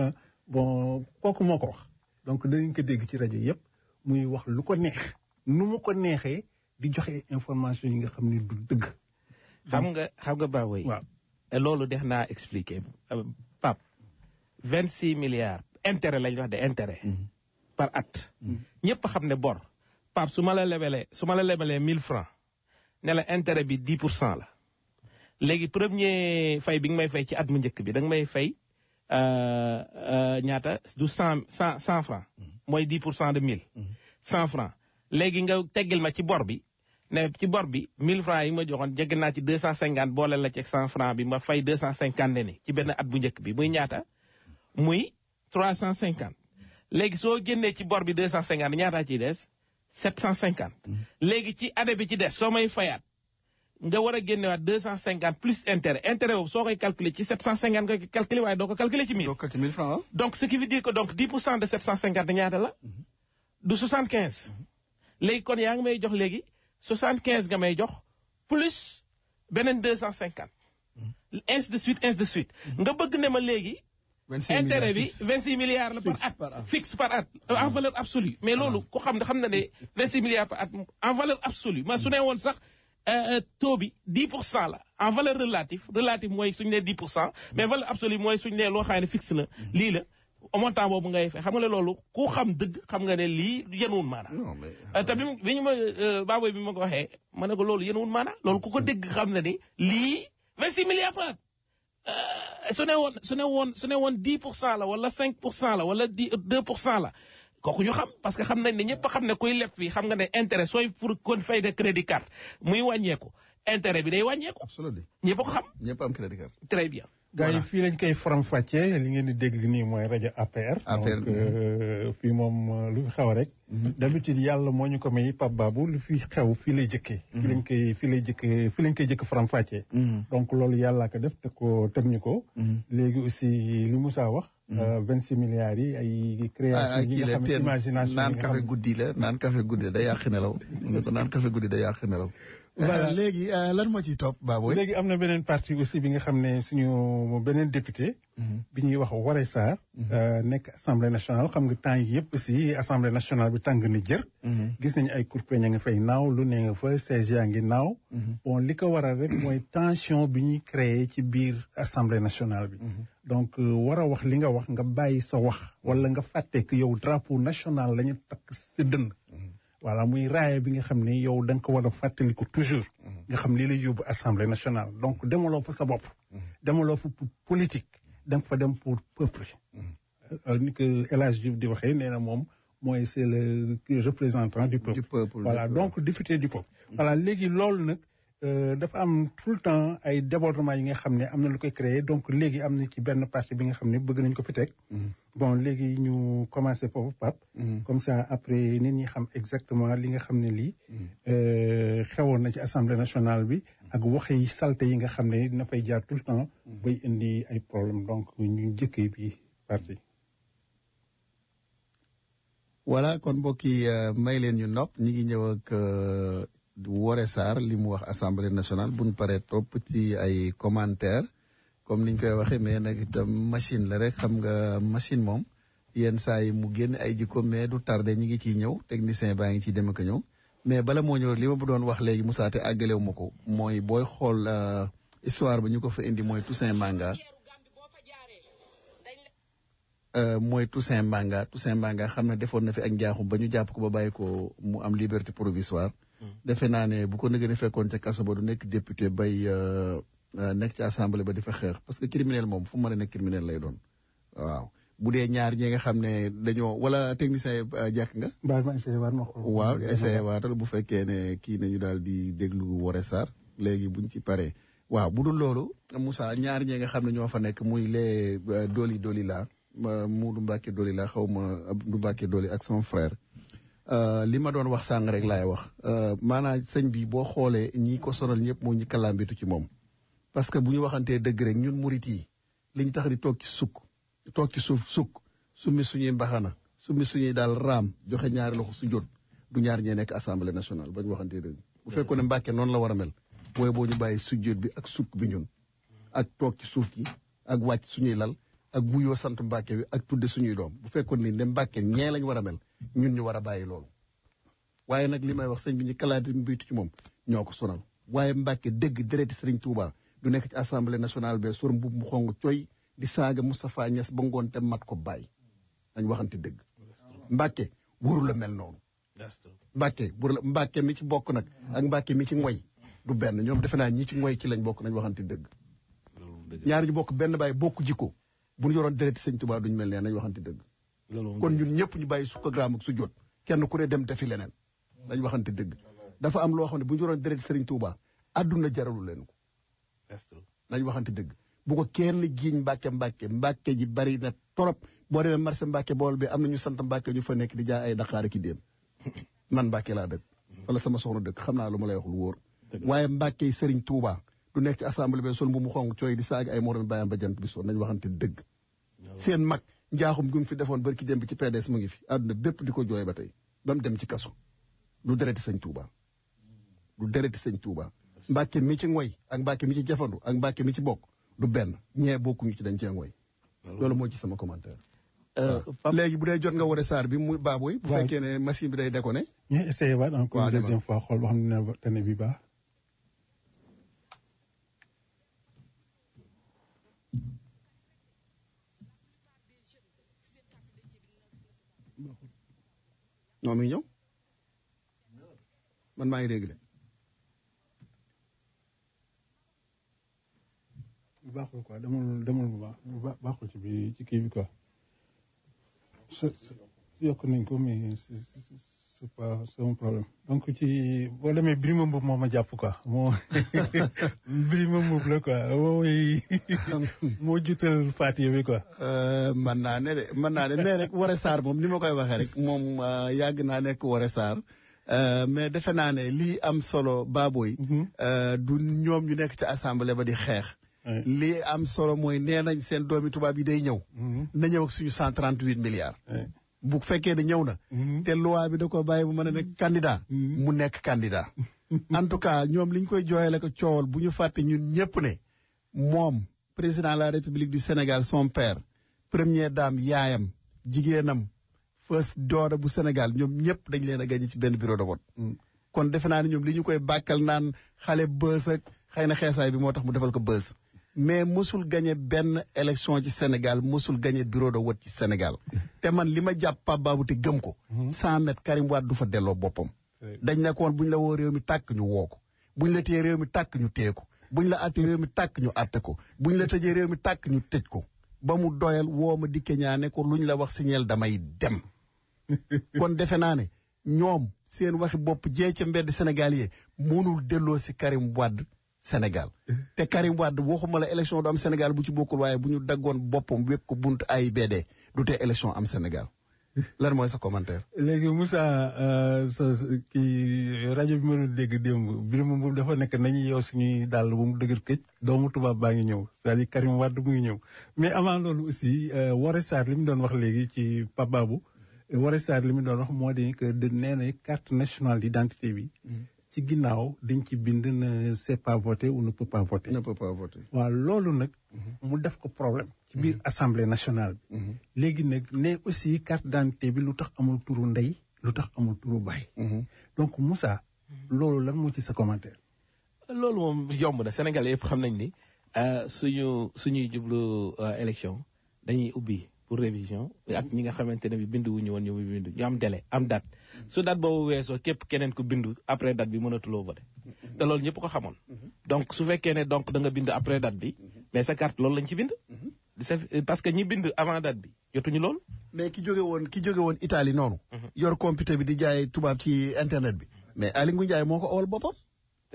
bon kooku moo ko wax donc danañ ko dégg ci rajo yëpp muy wax lu ko neex nu mu ko neexee di joxe information yi nga xam ne du dëgg. xam nga Baboy. waaw loolu dex naa expliquer Pape 26 milliards intérêt lañ wax de intérêt. par at. ñëpp xam ne bor Pape su ma la lebalee 1000 francs ne la intérêt bi 10% la léegi premier fay bi nga may fay ci at mu njëkk bi da nga may fay ñaata du 100 francs mooy 10% de 1000. 100 francs léegi nga teggil ma ci bor bi ne ci bor bi 1000 francs yi ma joxoon jégg naa ci 250 boole la ci 100 francs bi ma fay 250 ne ni ci benn at bu njëkk bi muy ñaata muy 350 léegi soo génnee ci bor bi 250 ñaata ciy des 750 léegi ci année bi ci des soo may fayaat nga war a génnewaat 250 plus intérêt boobu soo koy calculer ci 750 nga koy calculer waaye doo ko calculer ci 1000. doo ko calculer 1000 francs donc ce qui veut dire que donc 10% de 750 ñaata la. du 75. léegi kon yaa ngi may jox léegi 75 nga may jox plus beneen 250. ainsi de suite. nga bëgg ne ma léegi. intérêt bi 26 milliards la par at fixe par at en valeur absolue mais loolu ko xam na ne 26 milliards par at en valeur absolue ma su ne woon sax taux bi 10% la en valeur relative mooy suñu nee 10% mais valeur absolue mooy suñu nee loo xam ne fixe na lii la montant boobu ngay fay xam nga ne loolu ku xam dëgg xam nga ne lii yenuwul maanaam te bi ñu ma Baboy bi ma ko waxee ma ne ko loolu yenuwul maanaam loolu ku ko dégg xam na ni lii 26 milliards par at su ne woon 10% la wala 5% la wala 2% la kooku ñu xam parce que xam nañ ne ñëpp xam ne kuy leb fii xam nga ne intérêt sooy pour kon fay de crédit carte muy wàññeeku intérêt bi day wàññeeku. absolument ñëpp ko xam. ñëpp am crédit carte. très bien. gars yi fii lañ koy faram-fàccee li ngeen di dégg nii mooy rajo APR. APR donc fii moom lu fi xew rek. d'habitude yàlla moo ñu ko may Pape Babou lu fi xew fii lay jëkkee. fii lañ koy jëkk faram-fàccee. donc loolu yàllaa ko def te ko teg ñu ko. léegi aussi li Moussa wax. 26 milliards yi ay création yi nga xam ne imagination naan café guddi la naan café guddi day yàq nelaw ne ko naan café guddi day yàq nelaw. voilà léegi lan moo ciy topp Baboy. léegi am na beneen parti aussi bi nga xam ne suñu beneen député. bi ñuy wax Woré Sarr. nekk assemblée nationale xam nga temps yi yëpp aussi assemblée nationale bi tàng ni jër. gis nañu ay kurpeñ a nga fay naaw lu ne nga fa siège yaa ngi naaw. bon li ko waral rek mooy tension bi ñuy créer ci biir assemblée nationale bi. donc war a wax li nga wax nga bàyyi sa wax wala nga fàtte que yow drapeau national la ñu takk sa dënn. voilà muy raaya bi nga xam ne yow da nga ko war a fàttaliku toujours. nga xam lii lay yóbbu assemblée nationale donc demaloo fa sa bopp. demaloo fa pour politique da nga fa dem pour peuple. ni ko El Hadj Diouf di waxee nee na moom mooy c'est le représentant du peuple. voilà donc député du peuple. voilà léegi loolu nag dafa am tout le temps ay débordements yi nga xam ne am na lu koy créer donc léegi am na ci benn parti bi nga xam ne bëgg nañ ko fi teg. bon léegi ñu commencé foofu Pape. comme ça après nit ñi xam exactement li nga xam ne lii. xewoon na ci assemblée nationale bi. ak wax yi salte yi nga xam ne dina fay jaar tout le temps. bay indi ay problème donc ñu jëkkee bi parti. voilà kon mbokk yi may leen ñu nopp ñi ngi ñëw ak Woré Sarr li mu wax assemblée nationale buñ paree topp ci ay commentaires comme niñ koy waxee mais nag itam machine la rek xam nga machine moom yenn saa yi mu génn ay jikko mais du tardé ñi ngi ciy ñëw technicien baa ngi ciy dem ak ñëw mais bala moo ñëw li ma doon wax léegi Moussa te àggalewu ma ko mooy booy xool histoire ba ñu ko fa indi mooy Toussaint Manga. Toussaint Manga xam ne defoon na fi ak njaaxum ba ñu jàpp ko ba bàyyi ko mu am liberté provisoire. defe naa ne bu ko nëgë ne fekkoon ca kaso ba du nekk député bay nekk ci assemblée ba di fa xeex parce que criminel moom fu mu mën a nekk criminel lay doon waaw bu dee ñaar ñi nga xam ne dañoo wala technicien jàkk nga. waaw essayé waatal bu fekkee ne kii nañu daal di déglu Woré Sarr léegi buñ ci paree waaw bu dul loolu Moussa ñaar ñi nga xam ne ñoo fa nekk muy les Doli la Moodu Mbacke Doli la xaw ma Abdou Mbacke Doli ak son frère. li ma doon wax sàng rek laay wax maanaam sëñ bi boo xoolee ñi ko sonal ñëpp moo ñi kalambitu ci moom parce que bu ñu waxantee dëgg rek ñun murit yi li ñu tax di toog ci suuf sukk summi suñuy mbaxana summi suñuy daal raam joxe ñaari loxo su jot du ñaar ñee nekk assemblée nationale ba ñu waxantee dëgg bu fekkoon ne Mbàkke noonu la war a mel booy boo ñu bàyyi sujjóot bi ak sukk bi ñun ak toog ci suuf gi ak wàcc suñuy lal ak buyoo sant Mbàkke bi ak tudde suñuy doom bu fekkoon ni ne Mbàkke ñee lañ war a mel ñun ñu war a bàyyi loolu waaye nag li may wax sëñ bi ñu kalaati mbiitu ci moom ñoo ko sonal waaye Mbàkke dëgg dëreti Sëriñ Tuuba du nekk ci assemblée nationale be sor mbub mu xong coy di saaga Moustapha Niass ba ngoon te mat ko bàyyi dañ waxante dëgg Mbàkke waru la mel noonu Mbàkke mi ci bokk nag ak Mbàkke mi ci ngoy du benn ñoom defe naa ñi ci ngoy ci lañ bokk nañ waxante dëgg ñaar ñu bokk benn bàyyi bokk jikko bu ñu yoroon dëreti Sëriñ Tuuba duñ mel ne nañ waxante dëgg kon ñun ñëpp ñu bàyyi sukk gramme ak su jot kenn ku ne dem defi leneen dañ waxante dëgg dafa am loo xam ne bu ñu yoroon dëreti Sëriñ Tuuba àdduna jaralu leen ko dañ waxante dëgg bu ko kenn jiiñ Mbàkke ji bari na torop boo demee marché Mbàkke bool bi am na ñu sant Mbàkke ñu fa nekk di jaay ay Dakar ki déem man Mbàkke laa dëkk wala sama soxna dëkk xam naa lu ma lay wax lu wóor waaye Mbàkke yi Sëriñ Tuuba du nekk ci assemblée bi sol bu mu xong cooy di saaga ay moromi bàyyam ba jant bi soon nañ waxante dëgg seen mag njaaxum gu mu fi defoon barki dem bi ci PDS mu ngi fi àdduna bépp di ko jooy ba tey ba mu dem ci kaso du dereti Sëñ Tuuba Mbàkke mi ci ngoy ak Mbàkke mi ci jafandu ak Mbàkke mi ci bokk du benn ñee bokkuñu ci dañ cee ngoy loolu moo ci sama commentaire léegi bu dee jot nga Woré Sarr bi muy Baboy bu fekkee ne machine bi day déconné ñu essayé waat encore deuxième fois xool boo xam ne tane bi baax non mi ngi ñëw man maa ngi dégg de baaxul quoi demul bu baax baaxul ci kii bi quoi yokk nañ ko mais c'est pas c'est un problème donc ci boo demee Birima Mbuub moo ma jàpp quoi moo Birima Mbuub la quoi moo jutal Fatou bi quoi. mën naa ne mais rek Woré Sarr moom ni ma koy waxee rek moom yàgg naa nekk Woré Sarr mais defe naa ne lii am solo Baboy du ñoom ñu nekk ci assemblée ba di xeex. lii am solo mooy nee nañ seen doomi tubaab yi day ñëw. na ñëw ak suñu 138 milliards. bu fekkee ne ñëw na. te loi bi da ko bàyyi bu mën a nekk candidat. mu nekk candidat. en tout cas ñoom li ñu koy jooyale ko coowal bu ñu fàtte ñun ñëpp ne moom président de la République du Sénégal son père première dame yaayam jigéenam first daughter bu Sénégal ñoom ñëpp dañ leen a gagné ci benn bureau de vote. kon defe naa ne ñoom li ñu koy bàkkal naan xale bës ak xëy na xeesaay bi moo tax mu defal ko bës. mais mosul gagné benn élection ci Sénégal mosul gagné bureau de vote ci Sénégal te man li ma jàpp Pape Babou te gëm ko 100 mètres Karim Wade du fa delloo boppam dañ nekkoon buñ la woo réew mi tàkk ñu woo ko buñ la téye réew mi tàkk ñu téye ko buñ la àtte réew mi tàkk ñu àtte ko buñ la tëjee réew mi tàkk ñu tëj ko ba mu doyal woo ma dikke ñaane ko luñ la wax signeel damay dem kon defe naa ne ñoom seen waxi bopp jee ca mbedd Sénégal yi mënul delloo si Karim Wade Sénégal te Karim Wade waxuma la élection du am Sénégal bu ci bokkul waaye bu ñu daggoon boppam wékk ko buntu AIBD du tee élection am Sénégal lan mooy sa commentaire. léegi Moussa kii rajo bi ma doon dégg démb Birima Mbuub dafa nekk nañu yow suñuy dàll bu mu dëgër këj doomu tubaab baa ngi ñëw c'est-à-dire Karim Wade mu ngi ñëw mais avant loolu aussi Woré Sarr li mu doon wax léegi ci Pape Babou Woré Sarr li mu doon wax moo di que nee na carte nationale d'identité bi. ci ginnaaw dañ ci bind ne c'est pas voté ou ne peut pas voter. ne peut pas voter. waaw loolu nag. mu def ko problème. ci biir assemblée nationale bi. léegi nag ne aussi carte d'identité bi lu tax amul turu ndey lu tax amul turu baay. donc Moussa. loolu lan moo ci sa commentaire. loolu moom yomb na Sénégalais yëpp xam nañ ni suñuy jublu élection dañuy ubbi pour révision ak ñi nga xamante ne bi bindu wuñu woon ñu bindu ñu am délai am date su date boobu weesoo képp keneen ku bindu après date bi mënatuloo voté te loolu ñëpp ko xamoon donc su fekkee ne donc da nga bind après date bi mais sa carte loolu lañ ci bind parce que ñi bind avant date bi jotuñu loolu mais ki jóge woon Italie noonu yor computer bi di jaay tubaab ci internet bi mais Aly Ngouille Ndiaye moo ko owal boppam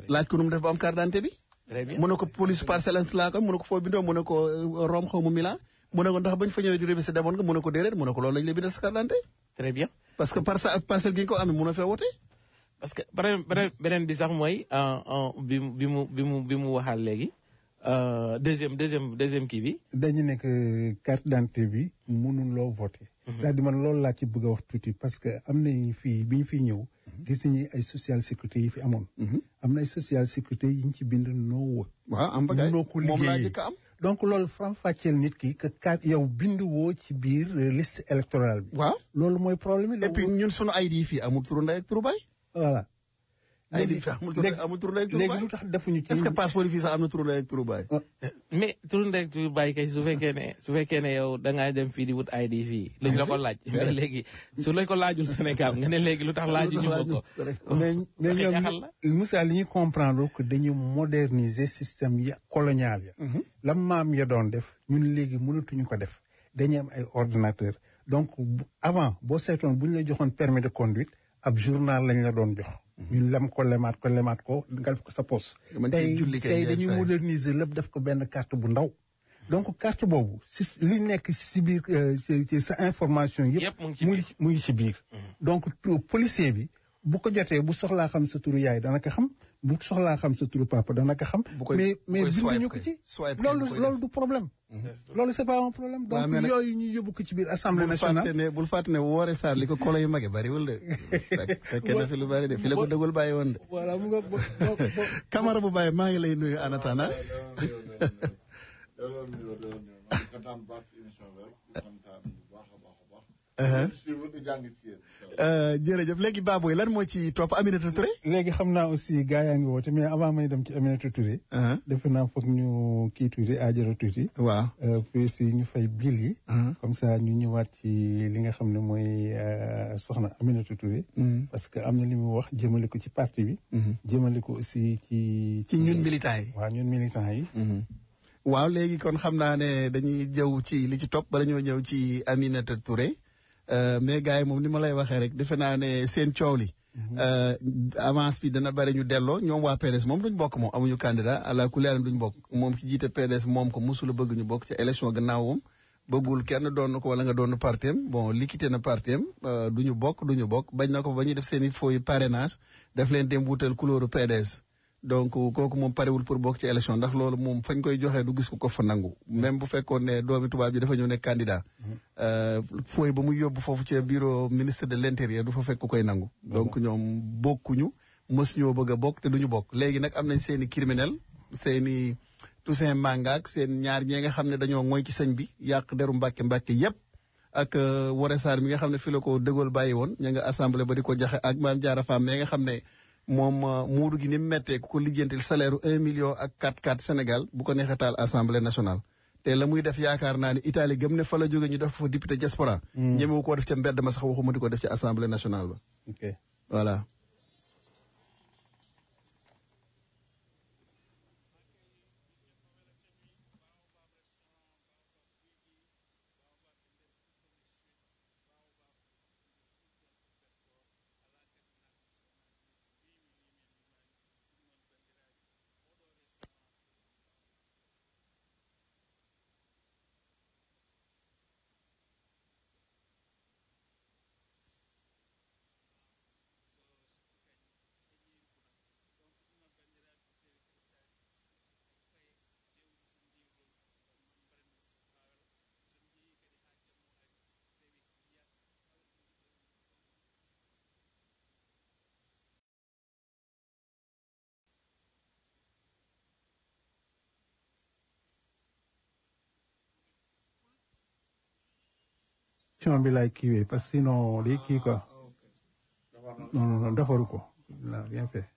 laaj ko nu mu def ba am carte d'identité bi très bien mu ne ko police Parcelles laa ko mu ne ko foo bindoo mu ne ko Rome xaw ma Milan mu ne ko ndax bañ fa ñëwee di révisé demoon nga mu ne ko déedéet mu ne ko loolu lañ lay bindal sa carte d'identité. très bien parce que parcelle gi nga ko amee mun a fee wote. parce que beneen bi sax mooy bi mu waxaal léegi deuxième kii bi. dañu nekk carte d'identité bi mënuloo voté. c'est-à-dire man loolu laa ci bëgg a wax tuuti parce que am nañu fii bi ñu fiy ñëw. gis nañu ay social sécurité yi fi amoon. am na ay social sécurité yi ñu ci bind noo wë. waaw am bagay mënoo ko liggéeyee moom laa jëkk am. donc loolu fa fàcceel nit ki que carte yow bindu woo ci biir liste électorale bi. waaw loolu mooy problème yi. et puis ñun sunu ID yi fii amul turu ndey ak turu baay. voilà. ID fii amul turu ndey ak turu baay léegi lu tax defuñu ci. est-ce que passeport yi fii sax am na turu ndey ak turu baay. mais turu ndey ak turu baay kay su fekkee ne yow da ngaa dem fii di wut ID fii luñ la ko laaj. mais léegi su lañ ko laajul Sénégal nga ne léegi lu tax laajuñu ko. mais ñoom Moussa li ñu comprendre que dañu moderniser système ya colonial ya. la maam ya doon def ñun léegi mënatuñu ko def dañuy am ay ordinateur donc avant boo seetoon bu ñu la joxoon permis de conduite ab journal lañ la doon jox. ñu lem ko lemaat ko nga def ko sa poche. tey dañuy moderniser lépp def ko benn carte bu ndaw. donc carte boobu si li nekk si biir ci sa information yëpp. mu ngi ci biir. donc policier bi bu ko jotee bu soxlaa xam sa turu yaay dana ko xam bu soxlaa xam sa turu papa dana ko xam. mais binduñu ko ci. loolu du problème. loolu c'est pas un problème. donc yooyu ñu yóbbu ko ci biir assemblée nationale. bul fàtte ne Woré Sarr li ko kolo yu mage bariwul de. fekk na fi lu bari de fi la ko dëggul bàyyi woon de. voilà mu nga Camara bu bàyyi maa ngi lay nuyu en attendant. jërëjëf léegi Baboy lan moo ci topp Aminata Touré. léegi xam naa aussi gars yaa ngi woote mais avant may dem ci Aminata Touré. defe naa foog ñu kii tuuti aajara tuuti. waaw puis si ñu fay bil yi. comme ça ñu ñëwaat ci li nga xam ne mooy soxna Aminata Touré. parce que am na li mu wax jëmale ko ci parti bi. jëmale ko aussi ci ñun militants yi. waaw ñun militants yi. waaw léegi kon xam naa ne dañuy jëw ci li ci topp bala ñoo ñëw ci Aminata Touré. mais gars yi moom ni ma lay waxee rek defe naa ne seen coow li avance bi dana bari ñu delloo ñoom waa PDS moom duñ bokk moom amuñu candidat àla ku leeram duñ bokk moom ki jiite PDS moom ko musula bëgg ñu bokk ci élection gannaawam bëggul kenn doon ko wala nga doon partem bon liquité na partem duñu bokk bañ na ko ba ñuy def seen i fooy parrainage daf leen dem wutal couleur PDS donc kooku moom parewul pour bokk ci élection ndax loolu moom fañ koy joxee du gis ko fa nangu même bu fekkoon ne doomi tubaab ji dafa ñëw nekk candidat fooy ba muy yóbbu foofu ci bureau ministre de l'intérieur du fa fekk koy nangu donc ñoom bokkuñu mës ñoo bëgg a bokk te duñu bokk léegi nag am nañ seen i criminel seen i Toussaint Manga ak seen ñaar ñee nga xam ne dañoo ngoy ci sëñ bi yàq deru Mbàkke yépp ak Woré Sarr mi nga xam ne fi la ko dëggool bàyyi woon ña nga assemblée ba di ko jaxe ak Mame Diarra Fam mais nga xam ne moom muudu gi ni mu méttee ku ko lijjantil salaire 1 million ak 4 Sénégal bu ko neexee taal assemblée nationale te la muy def yaakaar naa ne Italie gëm ne fa la jóge ñu def fa député diaspora ñemewu koo def ca mbedd ma sax waxuma di ko def ci assemblée nationale ba voilà bi lay kiiwee parce que sinon day kii quoi non defaru ko il a rien fait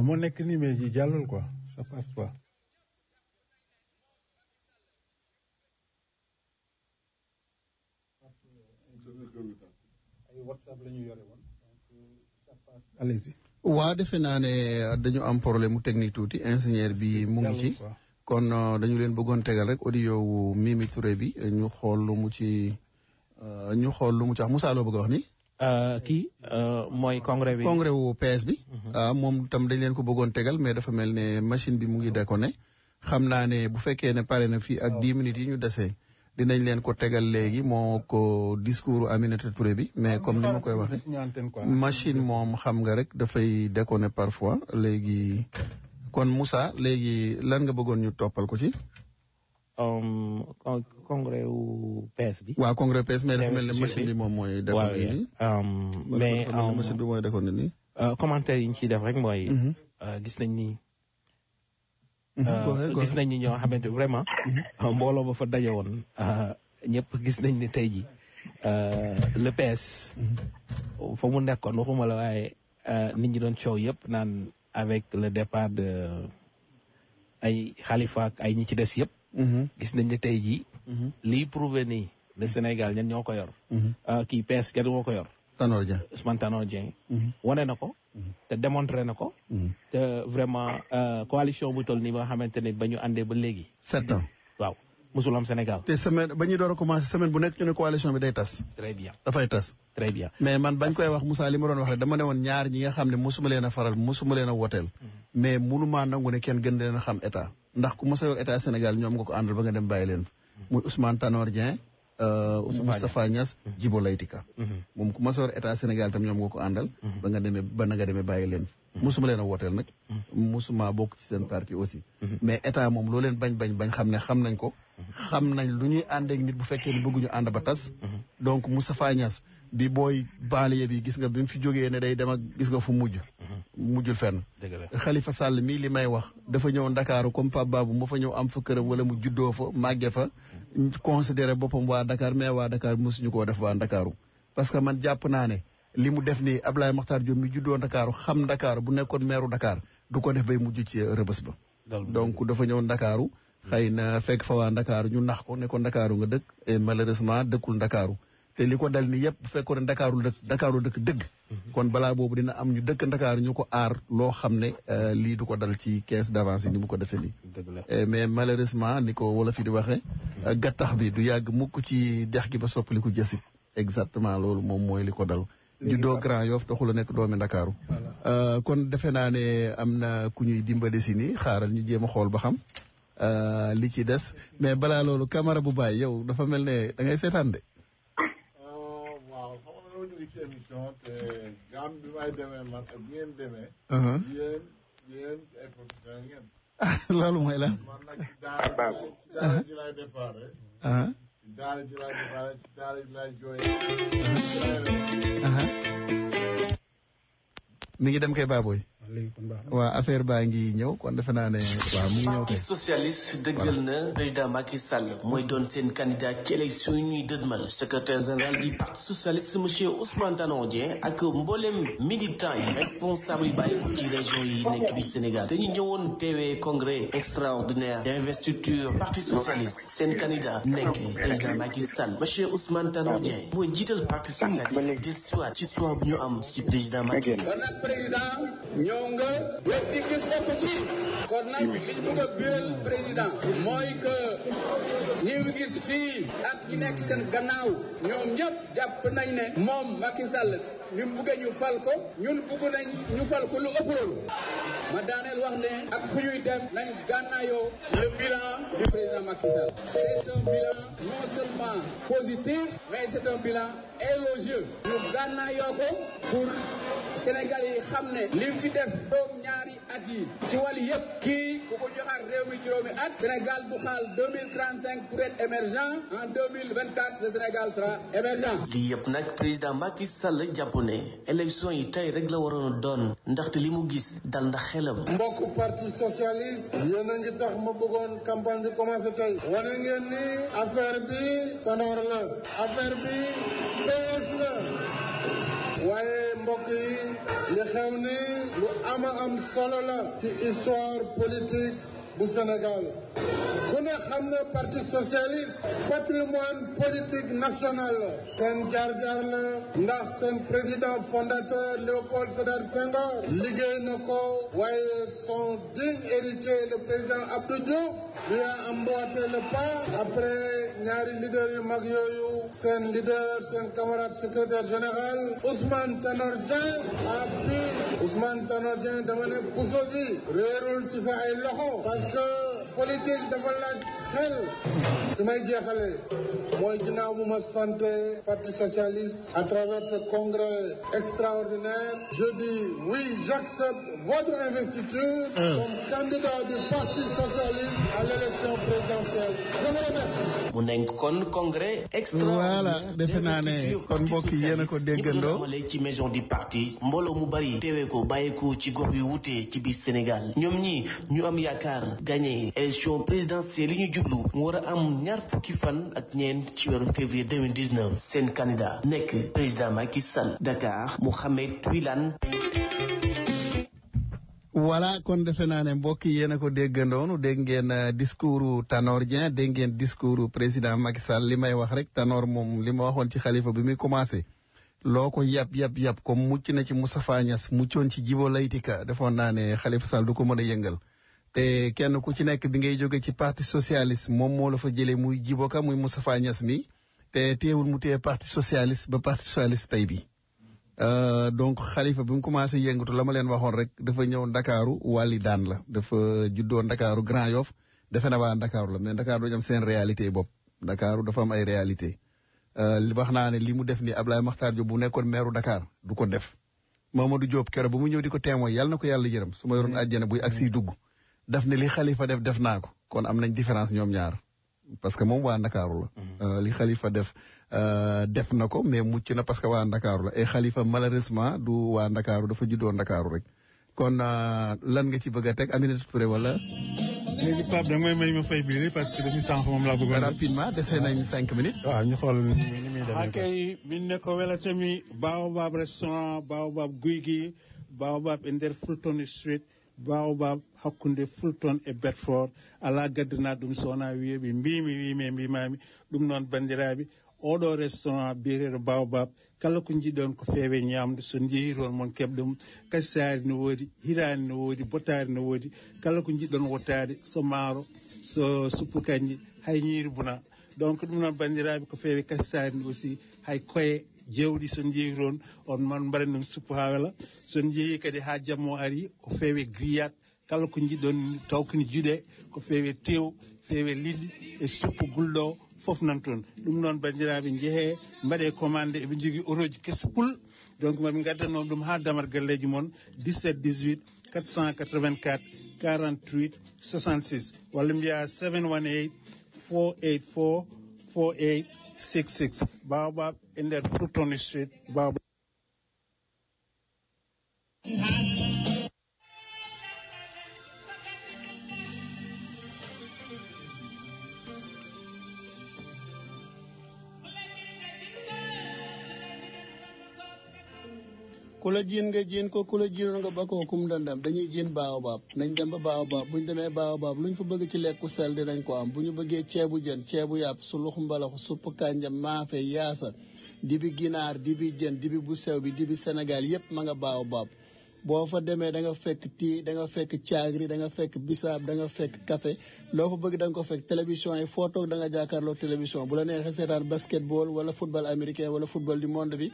moo nekk nii mais ji jàllul quoi ça passe pas. ay WhatsApp la ñu yore woon ça passe. allez-y. waa defe naa ne dañu am problème mu technique tuuti ingénieur bi mu ngi ci. kon dañu leen bëggoon tegal rek audio wu Mimi Touré bi ñu xool lu mu ci wax Moussa loo bëgg a wax ni kii mooy congrès bi. congrès wu PS bi. moom tam dañ leen ko bëggoon tegal mais dafa mel ne machine bi mu ngi déconné xam naa ne bu fekkee ne pare na fii ak 10 minutes yi ñu desee dinañ leen ko tegal léegi moo ko discours Aminata Touré bi mais comme ni ma koy waxee machine moom xam nga rek dafay déconné parfois léegi kon Moussa léegi lan nga bëggoon ñu toppal ko ci. congrès wu PS bi. waaw congrès PS mais dafa mel ne machine bi moom mooy. waaw mais machine bi mooy defoon na ni. commentaire yi ñu ciy def rek mooy. gis nañ ni. gis nañ ni ñoo xamante vraiment. mbooloo ba fa daje woon ñëpp gis nañ ni tey ji le PS. fa mu nekkoon waxuma la waaye nit ñi doon coow yëpp naan avec le départ de ay Khalifa ak ay ñi ci des yëpp. gis nañ ne tey jii. liy prouvé nii le Sénégal ñen ñoo ko yor. kii PS kenn moo ko yor. Tanor Dieng Ousmane Tanor Dieng. wane na ko. te démontré na ko. te vraiment coalition bu toll nii ba nga xamante ne ba ñu àndee ba léegi. 7 ans. waaw musul am Sénégal. te semaine ba ñuy door a commencé semaine bu nekk ñu ne coalition bi day tas. très bien dafay tas. très bien mais man bañ koy wax Moussa li ma doon wax rek dama ne woon ñaar ñi nga xam ne mosuma leen a faral mosuma leen a woteel. mais munumaa nangu ne kenn gën leen a xam état ndax ku mos a yor état Sénégal ñoom nga ko àndal ba nga dem bàyyi leen. muy Ousmane Tanor Dieng. Moustapha Niass Djibo Leyti Ka moom ku mos a yor état Sénégal tam ñoom nga ko àndal. ba nga demee bàyyi leen. mosuma leen a wooteel nag. mosuma bokk ci seen parti aussi. mais état moom loo leen bañ xam ne xam nañ ko. xam nañ lu ñuy àndeek nit bu fekkee ni bëgguñu ànd ba tas. donc Moustapha Niass bi booy banlieue bi gis nga bi mu fi jógee ne day dem ak gis nga fu mujjul fenn. Khalifa Sall mii li may wax dafa ñëw Ndakaaru comme Pape Babou mu fa ñëw am fa këram wala mu juddoo fa màgge fa considéré boppam waa Dakar mais waa Dakar mosuñu koo def waa Ndakaaru parce que man jàpp naa ne li mu def nii Ablaye Makhtar Diop mi juddoo Ndakaaru xam Ndakaaru bu nekkoon meeru Dakar du ko def bay mujj ci rëbës ba. donc dafa ñëw Ndakaaru xëy na fekk fa waa Ndakaaru ñu nax ko ne ko Ndakaaru nga dëkk et malheureusement dëkkul Ndakaaru te li ko dal ni yëpp bu fekkoon ne Ndakaaru dëkk dëgg. kon balaa boobu dina am ñu dëkk Ndakaaru ñu ko aar loo xam ne lii du ko dal ci caisse d'avance ni mu ko defee nii. mais malheureusement ni ko wala fi di waxee. gattax bi du yàgg mukk ci dex gi ba soppaliku jësit exactement loolu moom mooy li ko dal. juddoo Grand Yoff taxul a nekk doomi Ndakaaru. kon defe naa ne am na ku ñuy dimbali si nii xaaral ñu jéem a xool ba xam li ci des mais balaa loolu Camara bu Baye yow dafa mel ne da ngay seetaan de. waaw xam nga loolu ñu ngi ci émission te gam bi may demee man ak ngeen demee. yéen ay professionnels ngeen. loolu mooy lan. man nag ci daara ji laay déparé. ci daara ji laay déparé ci daara ji laay jooyee. mi ngi dem kay Baboy. waaw affaire baa ngi ñëw kon defe naa ne waaw mu ngi ñëw parti socialiste dëggal na président Macky Sall mooy doon seen candidat ci élection yi ñuy dëdmal secrétaire général du parti socialiste monsieur Ousmane Tanor Dieng ak mboolem militant yi responsable yi bàyyi ko ci région yi nekk bi Sénégal dañu ñëwoon teewee congrès extraordinaire d'investiture parti socialiste seen candidat nekk président Macky Sall monsieur Ousmane Tanor Dieng mooy jiital parti socialiste del siwaat ci choix bu ñu am ci président Macky ñëw nga wet di gis bopp ci kon nag liñ bëgg a biral président mooy que ñi ngi gis fii ak ñi nekk seen gannaaw ñoom ñëpp jàpp nañ ne moom Macky Sall ni mu bëggee ñu fal ko ñun bëgg nañ ñu fal ko lu ëpp loolu ma daaneel wax ne ak fu ñuy dem nañ gànnaayoo le bilan du président Macky Sall c'est un bilan non seulement positif mais c'est un bilan élogieux ñu gànnaayoo ko pour Sénégal yi xam ne li fi def doom ñaari at yi ci wàll yëpp kii ku ko joxaat réew mi juróomi at Sénégal bu xaal 2035 pour être émergent en 2024 le Sénégal sera émergent. lii yëpp nag président Macky Sall jàpp ne élection yi tey rek la waroon a doon ndaxte li mu gis dal ndax xelam. mbokku parti socialiste yéen a ngi tax ma bëggoon campagne bi commencé tey wane ngeen ni affaire bi Tanor la affaire bi PS la waaye mbokk yi li xew ni lu am solo la ci histoire politique bu Sénégal ku ne xam ne parti socialiste patrimoine politique national la seen jaar-jaar la ndax seen président fondateur Léopold Sédar Senghor liggéey na ko waaye son digne héritier le président Abdou Diouf lui a emboîté le pas après ñaari leader yu mag yooyu seen leader seen camarade secrétaire général Ousmane Tanor Dieng a pu Ousmane Tanor Dieng dama ne puso bi réerul ci sa ay loxo parce que politique dafa laaj xel su may jeexale mooy ginnaaw bu ma santé parti socialiste à travers ce congrès extraordinaire je dis oui j'accepte votre investiture comme candidat du Parti socialiste à l'élection présidentielle. Je vous remercie. mu nekk kon congrès extra. voilà defe naa ne kon mbokk yi yéen a ko déggandoo. amalee ci maison du parti mbooloo mu bari teewee ko bàyyeeko ci gox yu wute ci biir Sénégal ñoom ñi ñu am yaakaar gagné élection présidentielle yi ñu jublu mu war a am ñaar fukki fan ak ñeent ci weeru février 2019 seen candidat nekk président Macky Sall. Dakar Mohamed Wilane. voilà kon defe naa ne mbokk yi yéen a ko déggandoonu dégg ngeen discours Tanor Dieng dégg ngeen discours président Macky Sall li may wax rek Tanor moom li ma waxoon ci xalifa bi muy commencé loo ko yàpp comme mucc na ci Moustapha Niasse muccoon ci Djibo Leyti Ka defoon naa ne Khalifa Sall du ko mën a yëngal te kenn ku ci nekk bi ngay jóge ci parti socialiste moom moo la fa jëlee muy Djibo Ka muy Moustapha Niasse mi te teewul mu téye parti socialiste ba parti socialiste tey bi donc Khalifa bi mu commencé yëngatu la ma leen waxoon rek dafa ñëw Ndakaaru wàlli daan la dafa juddoo Ndakaaru Grand Yoff defe na waa Ndakaaru la mais Ndakaaru dañu am seen réalité bopp Ndakaaru dafa am ay réalité li wax naa ne li mu def ni Ablaye Makhtar Diop bu nekkoon maire Dakar du ko def Mamadou Diop keroog ba mu ñëw di ko témoin yàlla na ko yàlla yërëm su ma yoroon àjjana buy ak siy dugg daf ne li Khalifa def naa ko kon am nañ différence ñoom ñaar parce que moom waa Ndakaaru la li Khalifa def na ko mais mucc na parce que waa Ndakaaru la et Khalifa malheureusement du waa Ndakaaru dafa juddoo Ndakaaru rek kon lan nga ci bëgg a teg Aminata Touré wala. léegi Pape da nga may ma fay biir parce que depuis sànq moom laa bëggoon. rapidement dese nañ 5 minutes. waaw ñu xool ni muy demee. akay min ne ko welatami Baobab restaurant Baobab guy gi Baobab e nder Fulton Street Baobab hakkunde Fulton e Bedford ala gaddana ɗum so wona wiyeɓe mbimami ɗum noon bandiraɓe oɗo restaurant biyeteɗo Baobab kala ko jiɗon ko feewe ñamde so jeehi toon mon keɓɗum kasari no woodi hirani no woodi botari no woodi kala ko jiɗɗon wottade so maaro so suppu kanji hay ñiiri buna donc ɗum noon bandiraɓe ko feewe kasari aussi hay koye jewɗi so jeehi toon on man mbaɗa ɗum suppu ha wela so jeehi kadi ha jammo ari ko feewe grillade kala ko jiɗɗon taw koni juuɗe ko feewe tew feewe liɗɗi e suppu gulɗo fof nan toon ɗum noon bandiraɓe jeehe mbaɗe commande eɓe jogui euroji kessa pul donc maɓe gaddano ɗum ha damar galleji moon 17 18 484 48 66 walla mbiya 718 484 4866 Baobab e nder Fulton Street Baobab. ku la jiin nga jiin ko ku la jiinoon nga ba ko kum dandam dañuy jiin Baobab nañ dem ba Baobab bu ñu demee Baobab lu ñu fa bëgg ci lekku sel dinañ ko am bu ñu bëggee ceebu jën ceebu yàpp sulux mbalaxu supp kànja maafe yaasa dibi ginaar dibi jën dibi bu sew bi dibi Sénégal yépp ma nga Baobab boo fa demee da nga fekk tii da nga fekk caagri da nga fekk bisaab da nga fekk café loo fa bëgg da nga ko fekk télévision yi foo toog da nga jàkkaarloo télévision bu la neexee seetaan basketball wala football américain wala football du monde bi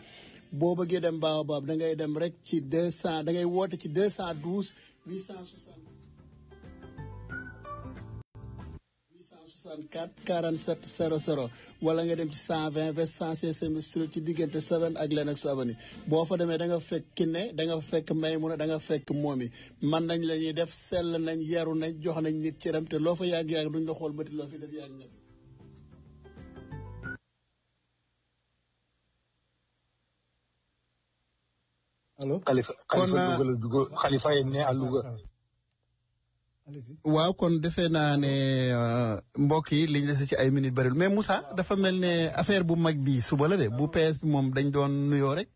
boo bëggee dem Baobab da ngay dem rek ci 200 da ngay woote ci 212 864 47 00 wala nga dem ci 120 vers 116 Street ci diggante 7 ak Lenox Avenue boo fa demee da nga fekk Kiné da nga fekk Maymuna da nga fekk Momi man nañ la ñuy def sell nañ yaru nañ jox nañ nit cëram te loo fa yàgg-yàgg duñ la xool bëti loo fi def yàgg nga fi. allo Khalifa est né à Louga. waaw kon defe naa ne mbokk yi liñ dese ci ay minutes bariwul mais Moussa dafa mel ne affaire bu mag bi suba la de bu PS bi moom dañ doon nuyoo rek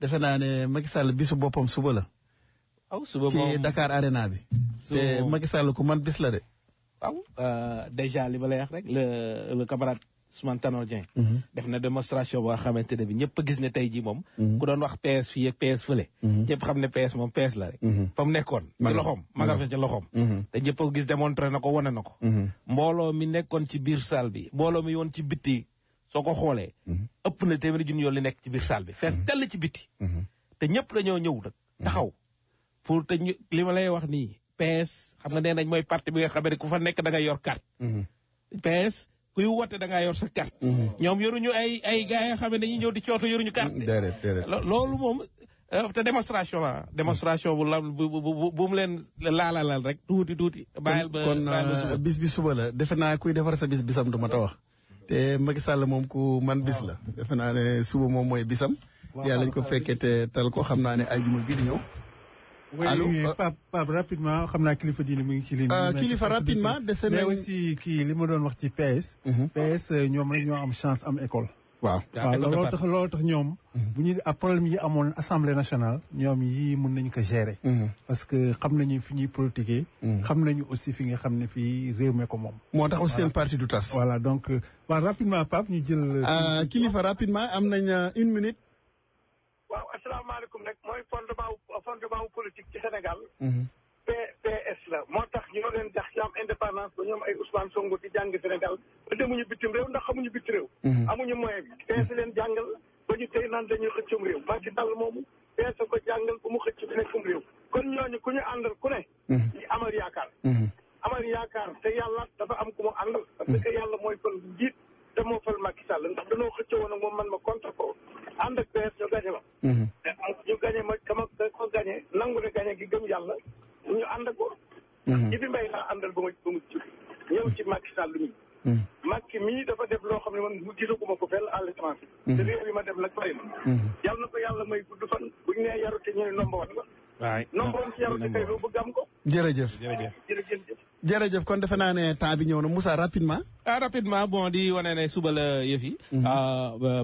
defe naa ne Macky Sall bisu boppam suba la. waaw suba moom ci Dakar Arena bi. te Macky Sall ku man bis la de. waaw déjà li ma lay wax rek le camarade Ousmane Tanor Dieng def na démonstration boo xamante ne bi ñëpp gis ne tey ji moom ku doon wax PS fii ak PS fële ñëpp xam ne PS moom PS la rek fa mu nekkoon ci loxoom ma nga fa ci loxoom te ñëpp a gis démontré na ko wane na ko mbooloo mi nekkoon ci biir salle bi mbooloo mi yoon ci bitti soo ko xoolee ëpp na téeméeri junni yoon li nekk ci biir salle bi fees tell ci bitti te ñëpp dañoo ñëw nag taxaw pour te li ma lay wax nii PS xam nga nee nañ mooy parti bi nga xam ne ku fa nekk da nga yor carte PS kuy woote da ngaa yor sa carte ñoom yoruñu ay gars yoo xam ne dañuy ñëw di cooto yoruñu carte déedéet loolu moom te démonstration la démonstration bu la bu mu leen laalalal rek tuuti bàyyil ba kon bis bi suba la defe naa kuy defar sa bisam du ma ta wax te Macky Sall moom ku man bis la defe naa ne suba moom mooy bisam yàlla ñu ko fekkee te tal ko xam naa ne ajuma bii di ñëw allo Pape rapidement xam naa kilifa diine mu ngi ci ligne kilifa rapidement dese mais aussi kii li ma doon wax ci PS PS ñoom rek ñoo am chance am école waaw loolu tax ñoom bu ñu problème yi amoon assemblée nationale ñoom yii mën nañu ko gérer parce que xam nañu fi ñuy politiquer xam nañu aussi fi nga xam ne fii réew mi ko moom moo tax aussi seen parti du tas voilà donc waaw rapidement Pape ñu jël kilifa rapidement am nañ 1 minute waaw asalaamaaleykum rek mooy fondement politique ci Sénégal PS la moo tax ñoo leen tax ci am indépendance ba ñoom ay Ousmane Sonko di jàng Sénégal ba demuñu bitim réew ndax xamuñu bitim réew amuñu moyen bi PS leen jàngal ba ñu tey naan dañuy xëccum réew Macky Sall moomu PS ko jàngal ba mu xëcc bi nekkum réew kon ñooñu ku ñu àndal ku ne di amal yaakaar te yàlla dafa am ku mu àndal parce que yàlla mooy kon njiit te moo fal Macky Sall ndax dañoo xëccoo woon ak moom man ma contre ko ànd ak PS ñu gañe ma ñu gañe ma kama ko gañe nangu ne gañe gi gëm yàlla ñu ànd ak ko ci bi mbay laa àndal ba mu ci ñëw ci Macky Sall mi Macky mii dafa def loo xam ne man mu gisaguma ko fenn à l'étranger te réew yi ma def nag bari na yàlla na ko yàlla may gudd fan buñ nee yarute ñu ne nomba wan la waay nomba wan ci yarute kay loo bëgg am ko jërëjëf kon defe naa ne temps bi ñëw na Moussa rapidement rapidement bon di wane ne suba la yëf yi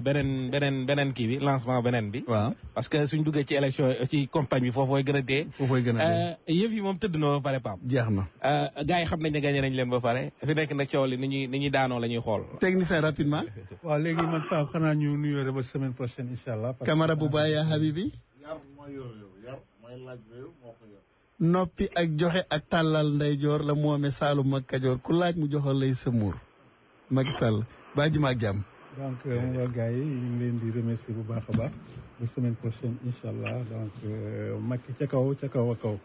beneen kii bi lancement beneen bi waaw parce que suñ duggee ci élection ci campagne bi foofooy gën a dee yëf yi moom tëdd na ba pare Pape jeex na gars yi xam nañ ne gagné nañ leen ba pare fi nekk nag coow li ni ñuy daanoo la ñuy xool technicien rapidement waaw léegi man Pape xanaa ñu nuyoo ba semaine prochaine incha allah Camara bu bàyyi yaa Habibi yar mooy yor yar mooy laaj réew moo ko yor noppi ak joxe ak tàllal ndeyjoor la moome Saalum ak Kajoor ku laaj mu joxal lay sa muur Macky Sall ba juma ak jàmm donc waa gars yi ñu ngi leen di remercier bu baax a baax ba semaine prochaine incha allah donc Macky ca kaw a kaw